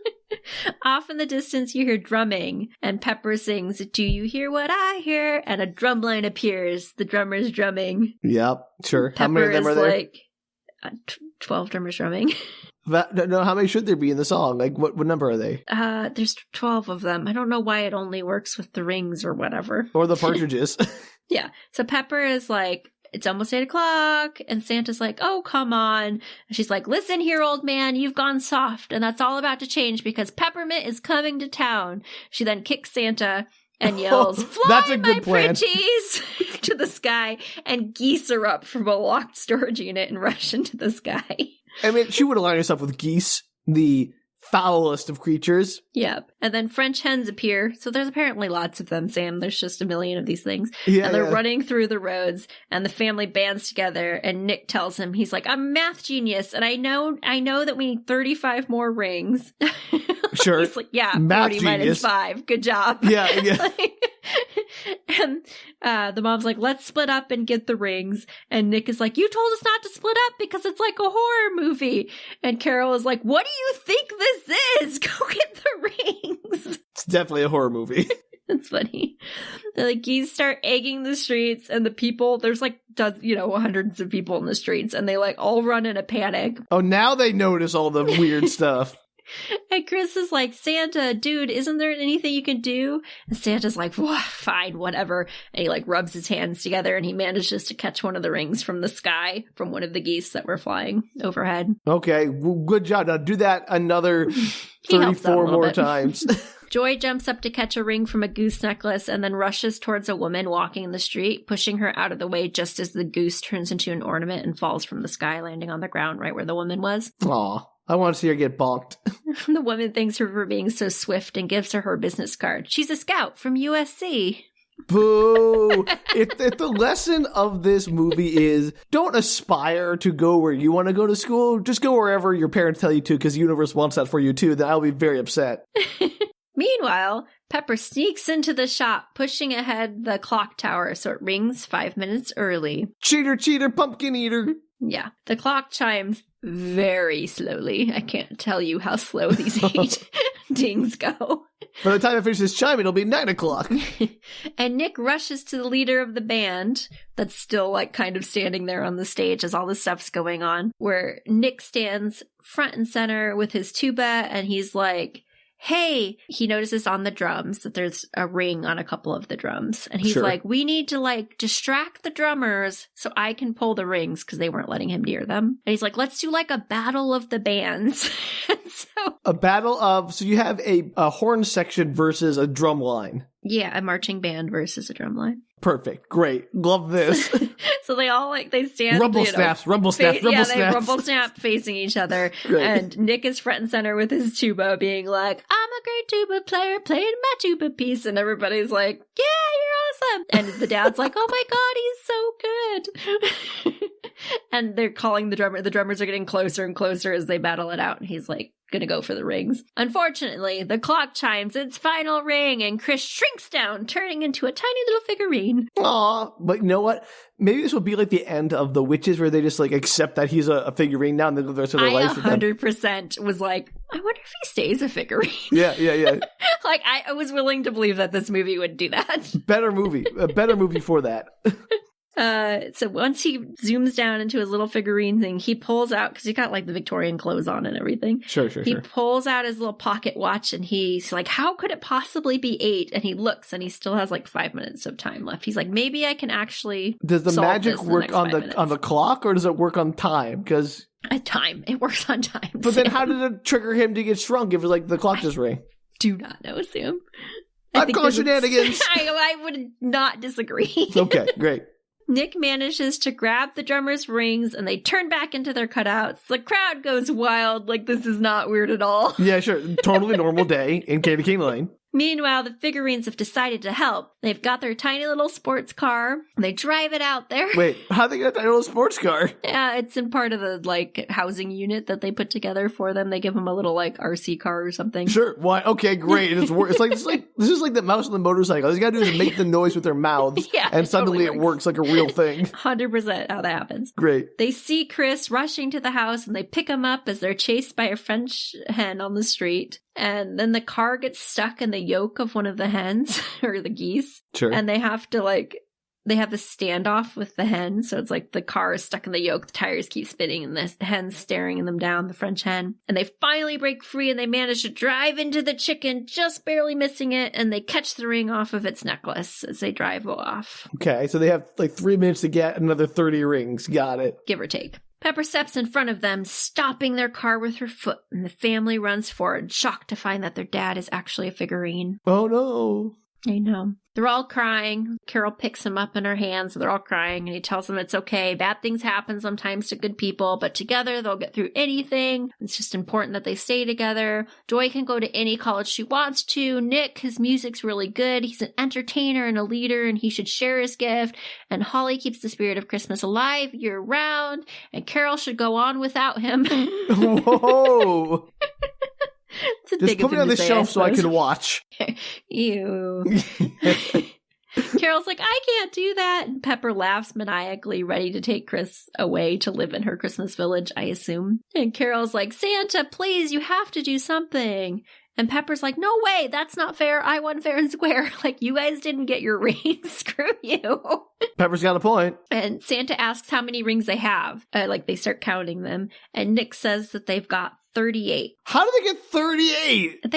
Off in the distance, you hear drumming, and Pepper sings, do you hear what I hear? And a drum line appears. The drummer's drumming. Yep, sure. Pepper How many of them are there? 12 drummers drumming. No, how many should there be in the song? Like, what number are they? There's 12 of them. I don't know why it only works with the rings or whatever. Or the partridges. Yeah. So Pepper is like, it's almost 8 o'clock. And Santa's like, oh, come on. And she's like, listen here, old man, you've gone soft. And that's all about to change because Peppermint is coming to town. She then kicks Santa and yells, fly, that's a good plan, pretties, to the sky, and geese are up from a locked storage unit and rush into the sky. I mean, she would align herself with geese, the foulest of creatures. Yep. And then French hens appear. So there's apparently lots of them, Sam. There's just a million of these things. Yeah, and they're running through the roads, and the family bands together, and Nick tells him, he's like, I'm a math genius, and I know that we need 35 more rings. Sure. He's like, yeah, math 40 genius. minus 5. Good job. Yeah. And the mom's like, let's split up and get the rings. And Nick is like, you told us not to split up because it's like a horror movie. And Carol is like, what do you think this is? Go get the rings. It's definitely a horror movie. It's funny. The geese start egging the streets, and the people, there's like, hundreds of people in the streets, and they like all run in a panic. Oh, now they notice all the weird stuff. And Chris is like, Santa, dude, isn't there anything you can do? And Santa's like, fine, whatever. And he like rubs his hands together, and he manages to catch one of the rings from the sky from one of the geese that were flying overhead. Okay, well, good job. Now do that another 34 more times. Joy jumps up to catch a ring from a goose necklace and then rushes towards a woman walking in the street, pushing her out of the way just as the goose turns into an ornament and falls from the sky, landing on the ground right where the woman was. Aw. I want to see her get bonked. The woman thanks her for being so swift and gives her business card. She's a scout from USC. Boo! if the lesson of this movie is don't aspire to go where you want to go to school, just go wherever your parents tell you to because the universe wants that for you too, then I'll be very upset. Meanwhile, Pepper sneaks into the shop, pushing ahead the clock tower so it rings 5 minutes early. Cheater, cheater, pumpkin eater. Yeah, the clock chimes very slowly. I can't tell you how slow these 8 dings go. By the time it finishes chiming, it'll be 9 o'clock. And Nick rushes to the leader of the band that's still like kind of standing there on the stage as all this stuff's going on, where Nick stands front and center with his tuba, and he's like, hey, he notices on the drums that there's a ring on a couple of the drums. And he's like, we need to like distract the drummers so I can pull the rings because they weren't letting him near them. And he's like, let's do like a battle of the bands. So you have a horn section versus a drum line. Yeah, a marching band versus a drum line. Perfect. Great. Love this. So they all like, they stand. Rumble snaps, rumble snaps, rumble snaps. Yeah, they rumble snap facing each other. Great. And Nick is front and center with his tuba being like, I'm a great tuba player playing my tuba piece. And everybody's like, yeah, you're awesome. And the dad's like, oh my God, he's so good. And they're calling the drummer. The drummers are getting closer and closer as they battle it out. And he's like, gonna go for the rings. Unfortunately, the clock chimes its final ring, and Chris shrinks down, turning into a tiny little figurine. Aw, but you know what? Maybe this will be like the end of the witches, where they just like accept that he's a figurine now and they live the rest of their life. 100% was like, I wonder if he stays a figurine. Yeah. Like I was willing to believe that this movie would do that. A better movie for that. So once he zooms down into his little figurine thing, he pulls out, because he got like the Victorian clothes on and everything. Sure. He pulls out his little pocket watch, and he's like, how could it possibly be 8? And he looks, and he still has like 5 minutes of time left. He's like, maybe I can actually Does the magic work on the clock, or does it work on time? Because time. It works on time. But Sam. Then how did it trigger him to get shrunk if it's like the clock just rang? Do not know, Sam. I'm calling shenanigans. I would not disagree. Okay, great. Nick manages to grab the drummer's rings, and they turn back into their cutouts. The crowd goes wild, like this is not weird at all. Yeah, sure. Totally normal day in Candy Cane Lane. Meanwhile, the figurines have decided to help. They've got their tiny little sports car. They drive it out there. Wait, how they get a tiny little sports car? Yeah, it's in part of the, like, housing unit that they put together for them. They give them a little, like, RC car or something. Sure. Why? Okay, great. It's like this is like the mouse on the motorcycle. All you gotta do is make the noise with their mouths, and suddenly it works like a real thing. 100% how that happens. Great. They see Chris rushing to the house, and they pick him up as they're chased by a French hen on the street. And then the car gets stuck in the yoke of one of the hens, or the geese. Sure. And they have to, like, they have this standoff with the hen. So it's like the car is stuck in the yoke, the tires keep spinning, and the hen's staring them down, the French hen. And they finally break free and they manage to drive into the chicken, just barely missing it, and they catch the ring off of its necklace as they drive off. Okay, so they have like 3 minutes to get another 30 rings. Got it. Give or take. Pepper steps in front of them, stopping their car with her foot, and the family runs forward, shocked to find that their dad is actually a figurine. Oh no. I know. They're all crying. Carol picks him up in her hands, so they're all crying, and he tells them it's okay. Bad things happen sometimes to good people, but together they'll get through anything. It's just important that they stay together. Joy can go to any college she wants to. Nick, his music's really good. He's an entertainer and a leader, and he should share his gift. And Holly keeps the spirit of Christmas alive year-round, and Carol should go on without him. Whoa! Just put it on the shelf so I can watch. Ew. Carol's like, I can't do that. And Pepper laughs maniacally, ready to take Chris away to live in her Christmas village, I assume. And Carol's like, Santa, please, you have to do something. And Pepper's like, no way, that's not fair. I won fair and square. Like, you guys didn't get your rings. Screw you. Pepper's got a point. And Santa asks how many rings they have. They start counting them. And Nick says that they've got 38. How do they get 38?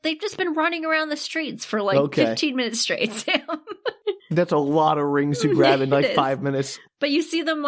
They've just been running around the streets for 15 minutes straight, Sam. That's a lot of rings to grab in 5 minutes. But you see them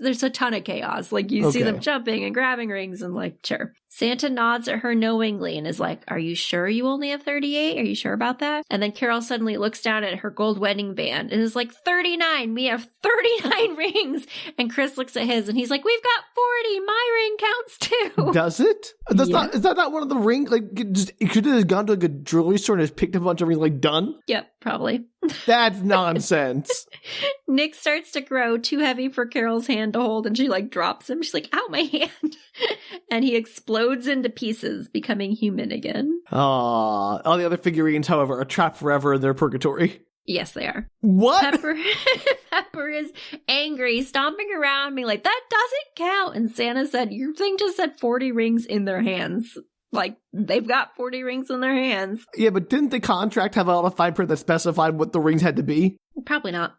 there's a ton of chaos. You see them jumping and grabbing rings and sure. Santa nods at her knowingly and is like, are you sure you only have 38? Are you sure about that? And then Carol suddenly looks down at her gold wedding band and is like, 39. We have 39 rings. And Chris looks at his and he's like, we've got 40. My ring counts too. Does it? Is that not one of the rings? It could have gone to a jewelry store and just picked a bunch of rings done? Yep, probably. That's nonsense. Nick starts to grow too heavy for Carol's hand to hold and she drops him. She's like, ow, my hand. And he explodes into pieces, becoming human again. All the other figurines, however, are trapped forever in their purgatory. Yes, they are. What? Pepper is angry, stomping around, being like, that doesn't count. And Santa said, your thing just said 40 rings in their hands. They've got 40 rings in their hands. Yeah, but didn't the contract have a fine print that specified what the rings had to be? Probably not.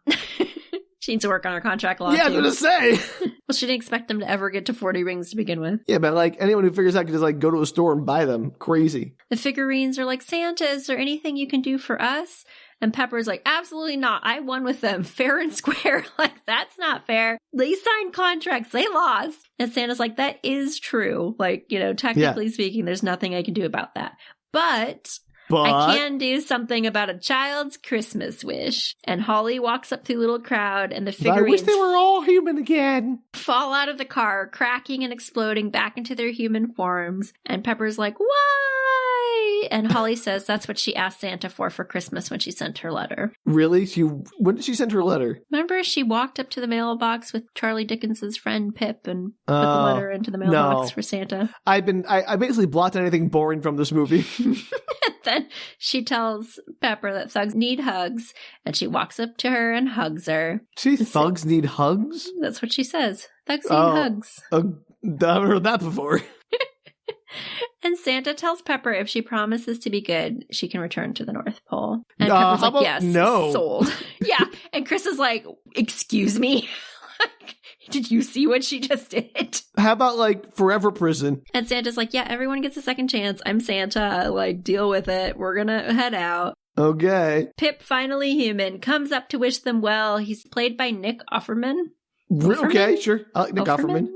She needs to work on her contract law. Yeah, I was gonna say. Well, she didn't expect them to ever get to 40 rings to begin with. Yeah, but anyone who figures out can just go to a store and buy them. Crazy. The figurines are like, Santa, is there anything you can do for us? And Pepper's like, absolutely not. I won with them fair and square. That's not fair. They signed contracts. They lost. And Santa's like, that is true. Technically speaking, there's nothing I can do about that. But I can do something about a child's Christmas wish. And Holly walks up through the little crowd and the figurines I wish they were all human again. Fall out of the car, cracking and exploding back into their human forms. And Pepper's like, why? And Holly says that's what she asked Santa for Christmas when she sent her letter. Really? When did she send her letter? Remember, she walked up to the mailbox with Charlie Dickens's friend Pip and put the letter into the mailbox for Santa. I basically blocked anything boring from this movie. Then she tells Pepper that thugs need hugs, and she walks up to her and hugs her. Thugs need hugs? That's what she says. Thugs need hugs. I've never heard that before. And Santa tells Pepper if she promises to be good, she can return to the North Pole. And Pepper's like, yes, no. Sold. Yeah. And Chris is like, excuse me? Did you see what she just did? How about forever prison? And Santa's like, yeah, everyone gets a second chance. I'm Santa. Deal with it. We're gonna head out. Okay. Pip, finally human, comes up to wish them well. He's played by Nick Offerman. Okay, sure. I like Nick Offerman.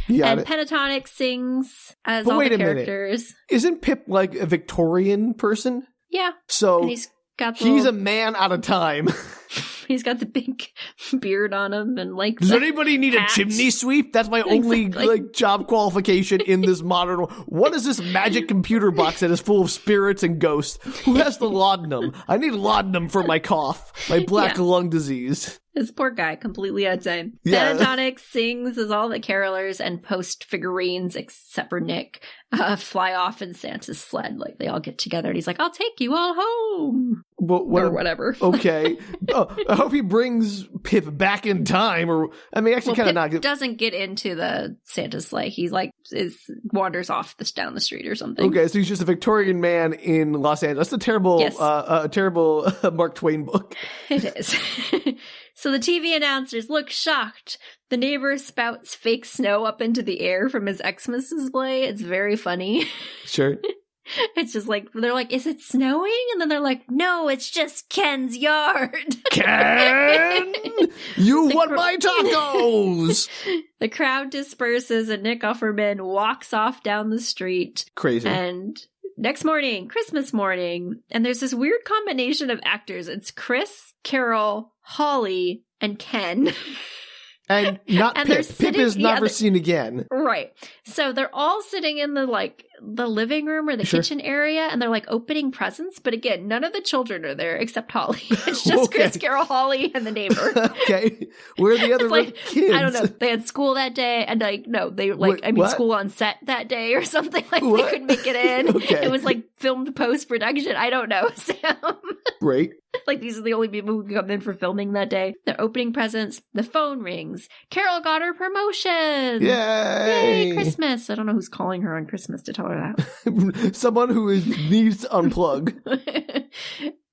And Pentatonic sings as all the characters. Isn't Pip a Victorian person? Yeah. So and he's a man out of time. He's got the big beard on him and Does anybody need a chimney sweep? That's my only job qualification in this modern world. What is this magic computer box that is full of spirits and ghosts? Who has the laudanum? I need laudanum for my cough, my black lung disease. This poor guy, completely out of time. Yeah. Pentatonic sings as all the carolers and post figurines, except for Nick, fly off in Santa's sled. They all get together and he's like, I'll take you all home. or whatever. Okay. I hope he brings Pip back in time, or I mean, actually, kind of not. Pip doesn't get into the Santa's sleigh. He's like wanders off down the street or something. Okay, so he's just a Victorian man in Los Angeles. That's a terrible, terrible Mark Twain book. It is. So the TV announcers look shocked. The neighbor spouts fake snow up into the air from his Xmas display. It's very funny. Sure. It's just like, they're like, is it snowing? And then they're like, no, it's just Ken's yard. Ken! You want my tacos! The crowd disperses and Nick Offerman walks off down the street. Crazy. And next morning, Christmas morning, and there's this weird combination of actors. It's Chris, Carol, Holly, and Ken. And not Pip. Pip is never seen again. Right. So they're all sitting in the living room or the kitchen area, and they're like opening presents. But again, none of the children are there except Holly. It's just Chris, Carol, Holly, and the neighbor. Okay. Where are the other kids? I don't know. They had school that day, and school on set that day or something. They couldn't make it in. Okay. It was filmed post-production. I don't know, Sam. Right. These are the only people who come in for filming that day. They're opening presents. The phone rings. Carol got her promotion. Yay! Yay, Christmas. I don't know who's calling her on Christmas to tell her that. Someone who needs to unplug.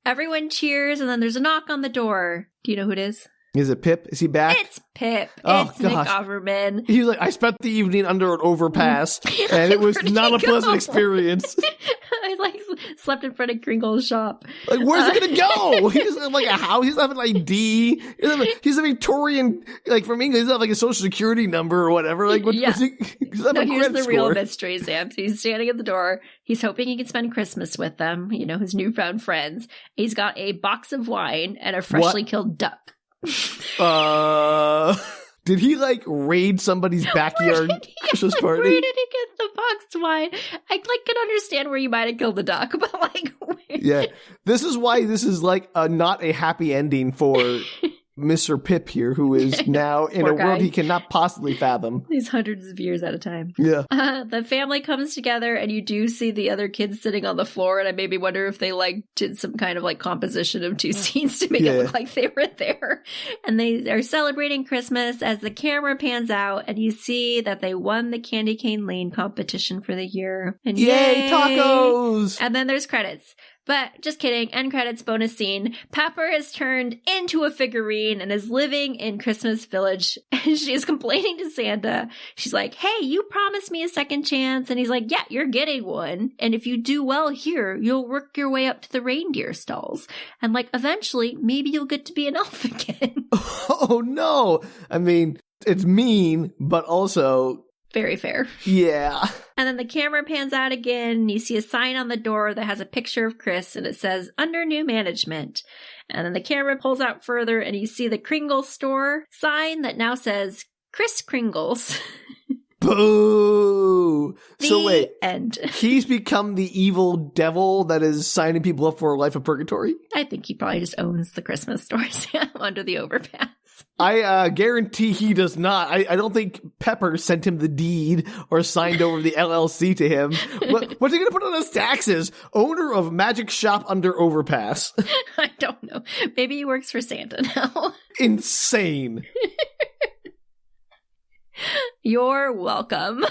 Everyone cheers, and then there's a knock on the door. Do you know who it is? Is it Pip? Is he back? It's Pip. Oh, it's Nick Offerman. He's like, I spent the evening under an overpass, and it was not a pleasant experience. I slept in front of Kringle's shop. Where's he gonna go? He doesn't have a house. He doesn't have an ID. He's a Victorian, from England. He doesn't have a social security number or whatever. Here's the real mystery, Sam. So he's standing at the door. He's hoping he can spend Christmas with them, his newfound friends. He's got a box of wine and a freshly killed duck. Did he raid somebody's backyard Christmas party? Where did he get the boxed wine? I can understand where you might have killed the duck, but where? Yeah, this is why this is not a happy ending for Mr. Pip here, who is now in a world he cannot possibly fathom. He's hundreds of years at a time. Yeah. The family comes together, and you do see the other kids sitting on the floor, and I maybe wonder if they did some kind of composition of two scenes to make it look like they were there. And they are celebrating Christmas as the camera pans out, and you see that they won the Candy Cane Lane competition for the year. And yay, tacos! And then there's credits. But just kidding, end credits bonus scene. Pepper has turned into a figurine and is living in Christmas Village. And she is complaining to Santa. She's like, hey, you promised me a second chance. And he's like, yeah, you're getting one. And if you do well here, you'll work your way up to the reindeer stalls. And eventually, maybe you'll get to be an elf again. Oh, no. I mean, it's mean, but also very fair. Yeah. And then the camera pans out again, and you see a sign on the door that has a picture of Chris, and it says, under new management. And then the camera pulls out further, and you see the Kringle store sign that now says, Kris Kringles. Boo! So wait, end. He's become the evil devil that is signing people up for a life of purgatory? I think he probably just owns the Christmas stores under the overpass. I guarantee he does not. I don't think Pepper sent him the deed or signed over the LLC to him. What's he going to put on his taxes? Owner of magic shop under overpass. I don't know. Maybe he works for Santa now. Insane. You're welcome.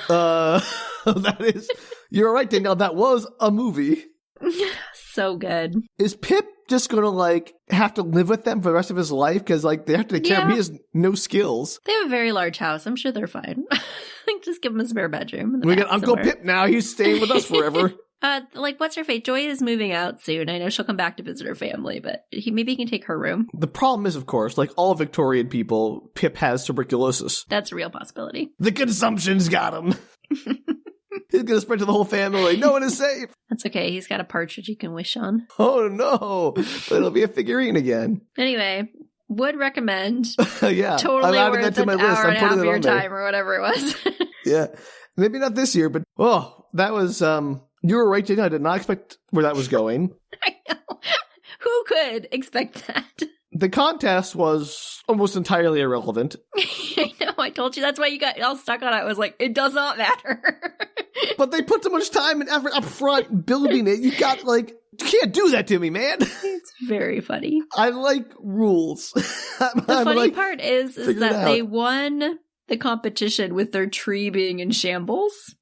You're right, Danielle. That was a movie. So good. Is Pip just gonna have to live with them for the rest of his life? Because they have to take care of him. He has no skills. They have a very large house. I'm sure they're fine. Just give him a spare bedroom. We got Uncle Pip now. He's staying with us forever. What's her fate? Joy is moving out soon. I know she'll come back to visit her family, but maybe he can take her room. The problem is, of course, all Victorian people, Pip has tuberculosis. That's a real possibility. The consumption's got him. He's going to spread to the whole family. No one is safe. That's okay. He's got a partridge he can wish on. Oh, no. It'll be a figurine again. Anyway, would recommend. Yeah. Totally worth an hour and a half of your time or whatever it was. Yeah. Maybe not this year, but that was, you were right, Jane. I did not expect where that was going. I know. Who could expect that? The contest was almost entirely irrelevant. I know. I told you that's why you got all stuck on it. I was like, it does not matter. But they put so much time and effort up front building it. You got You can't do that to me, man. It's very funny. I like rules. The funny part is that they won the competition with their tree being in shambles.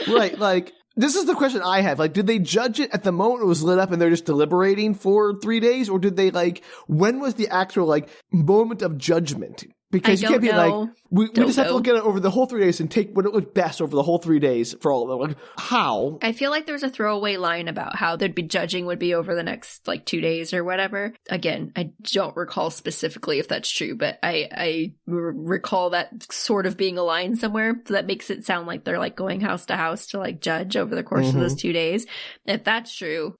Right, like, this is the question I have. Like, did they judge it at the moment it was lit up and they're just deliberating for 3 days? Or did they, like, when was the actual, like, moment of judgment? Because you can't be like, we just have to look at it over the whole 3 days and take what it looked best over the whole 3 days for all of them. Like, how? I feel like there's a throwaway line about how there'd be judging would be over the next, like, 2 days or whatever. Again, I don't recall specifically if that's true, but I recall that sort of being a line somewhere. So that makes it sound like they're, like, going house to house to, like, judge over the course of those 2 days. If that's true,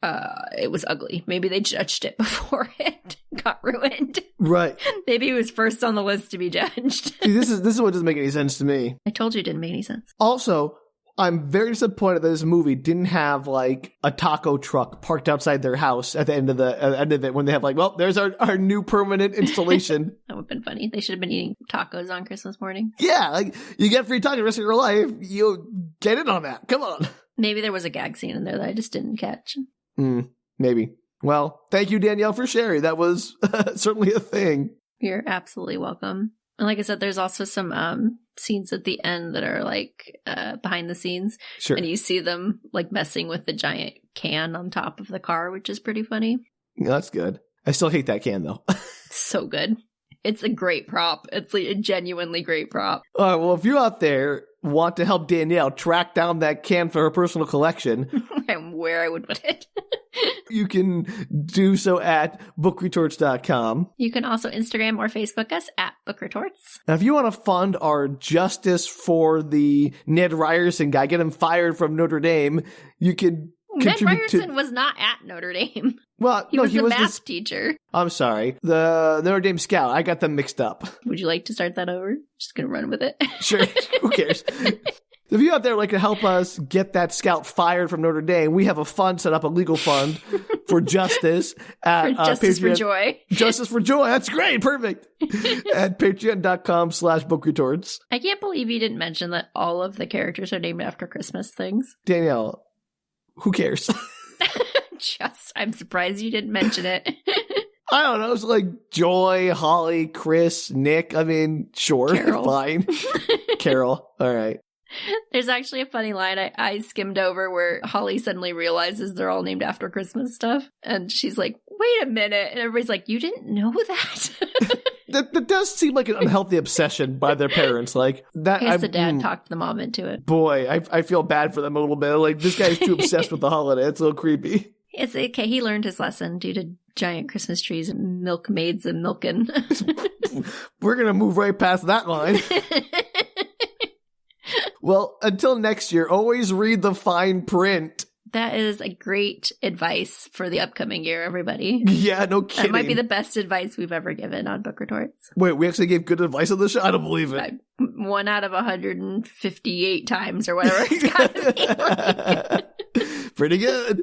it was ugly. Maybe they judged it before it got ruined. Right. Maybe it was first on the list to be judged. See, this is what doesn't make any sense to me. I told you it didn't make any sense. Also, I'm very disappointed that this movie didn't have like a taco truck parked outside their house at the end of it when they have like, well, there's our new permanent installation. That would have been funny. They should have been eating tacos on Christmas morning. Yeah, like you get free tacos the rest of your life. You get in on that. Come on. Maybe there was a gag scene in there that I just didn't catch. Maybe. Well, thank you, Danielle, for sharing. That was certainly a thing. You're absolutely welcome. And like I said, there's also some scenes at the end that are like behind the scenes. Sure. And you see them like messing with the giant can on top of the car, which is pretty funny. Yeah, that's good. I still hate that can, though. It's so good. It's a great prop. It's like a genuinely great prop. All right, well, if you out there want to help Danielle track down that can for her personal collection. And where I would put it. You can do so at bookretorts.com. You can also Instagram or Facebook us at bookretorts. Now, if you want to fund our justice for the Ned Ryerson guy, get him fired from Notre Dame, you can Ned Ryerson was not at Notre Dame. Well, he was the math teacher. I'm sorry. The Notre Dame scout. I got them mixed up. Would you like to start that over? Just going to run with it. Sure. Who cares? If you out there would like to help us get that scout fired from Notre Dame, we have a fund set up, a legal fund for justice at Justice Patreon. for Joy. Justice for Joy. That's great. Perfect. At patreon.com/bookretorts. I can't believe you didn't mention that all of the characters are named after Christmas things. Danielle, who cares? I'm surprised you didn't mention it. I don't know. It's like Joy, Holly, Chris, Nick. I mean, sure. Carol. Fine. Carol. All right. There's actually a funny line I skimmed over where Holly suddenly realizes they're all named after Christmas stuff. And she's like, wait a minute. And everybody's like, you didn't know that? That does seem like an unhealthy obsession by their parents. Like that. I guess the dad talked the mom into it. Boy, I feel bad for them a little bit. Like this guy's too obsessed with the holiday. It's a little creepy. It's okay. He learned his lesson due to giant Christmas trees and milk maids and milking. We're going to move right past that line. Well, until next year, always read the fine print. That is a great advice for the upcoming year, everybody. Yeah, no kidding. That might be the best advice we've ever given on Book Retorts. Wait, we actually gave good advice on the show? I don't believe it. 1 out of 158 times or whatever it's got to be. Like. Pretty good.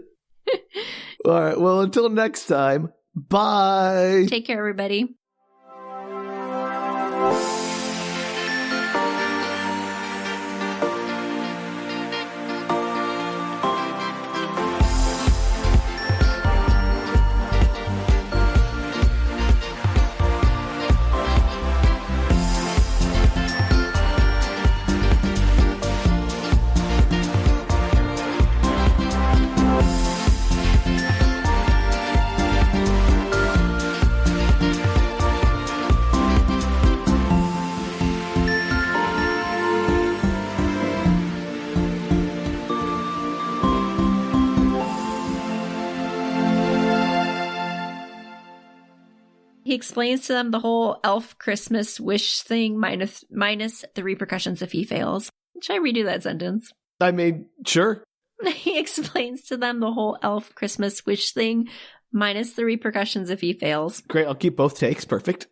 All right, well, until next time, bye. Take care, everybody. He explains to them the whole elf Christmas wish thing minus the repercussions if he fails. Should I redo that sentence? I mean, sure. He explains to them the whole elf Christmas wish thing minus the repercussions if he fails. Great, I'll keep both takes. Perfect.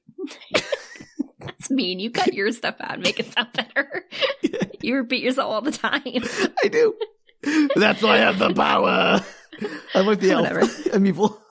That's mean. You cut your stuff out and make it sound better. Yeah. You repeat yourself all the time. I do. That's why I have the power. I'm like the elf. I'm evil.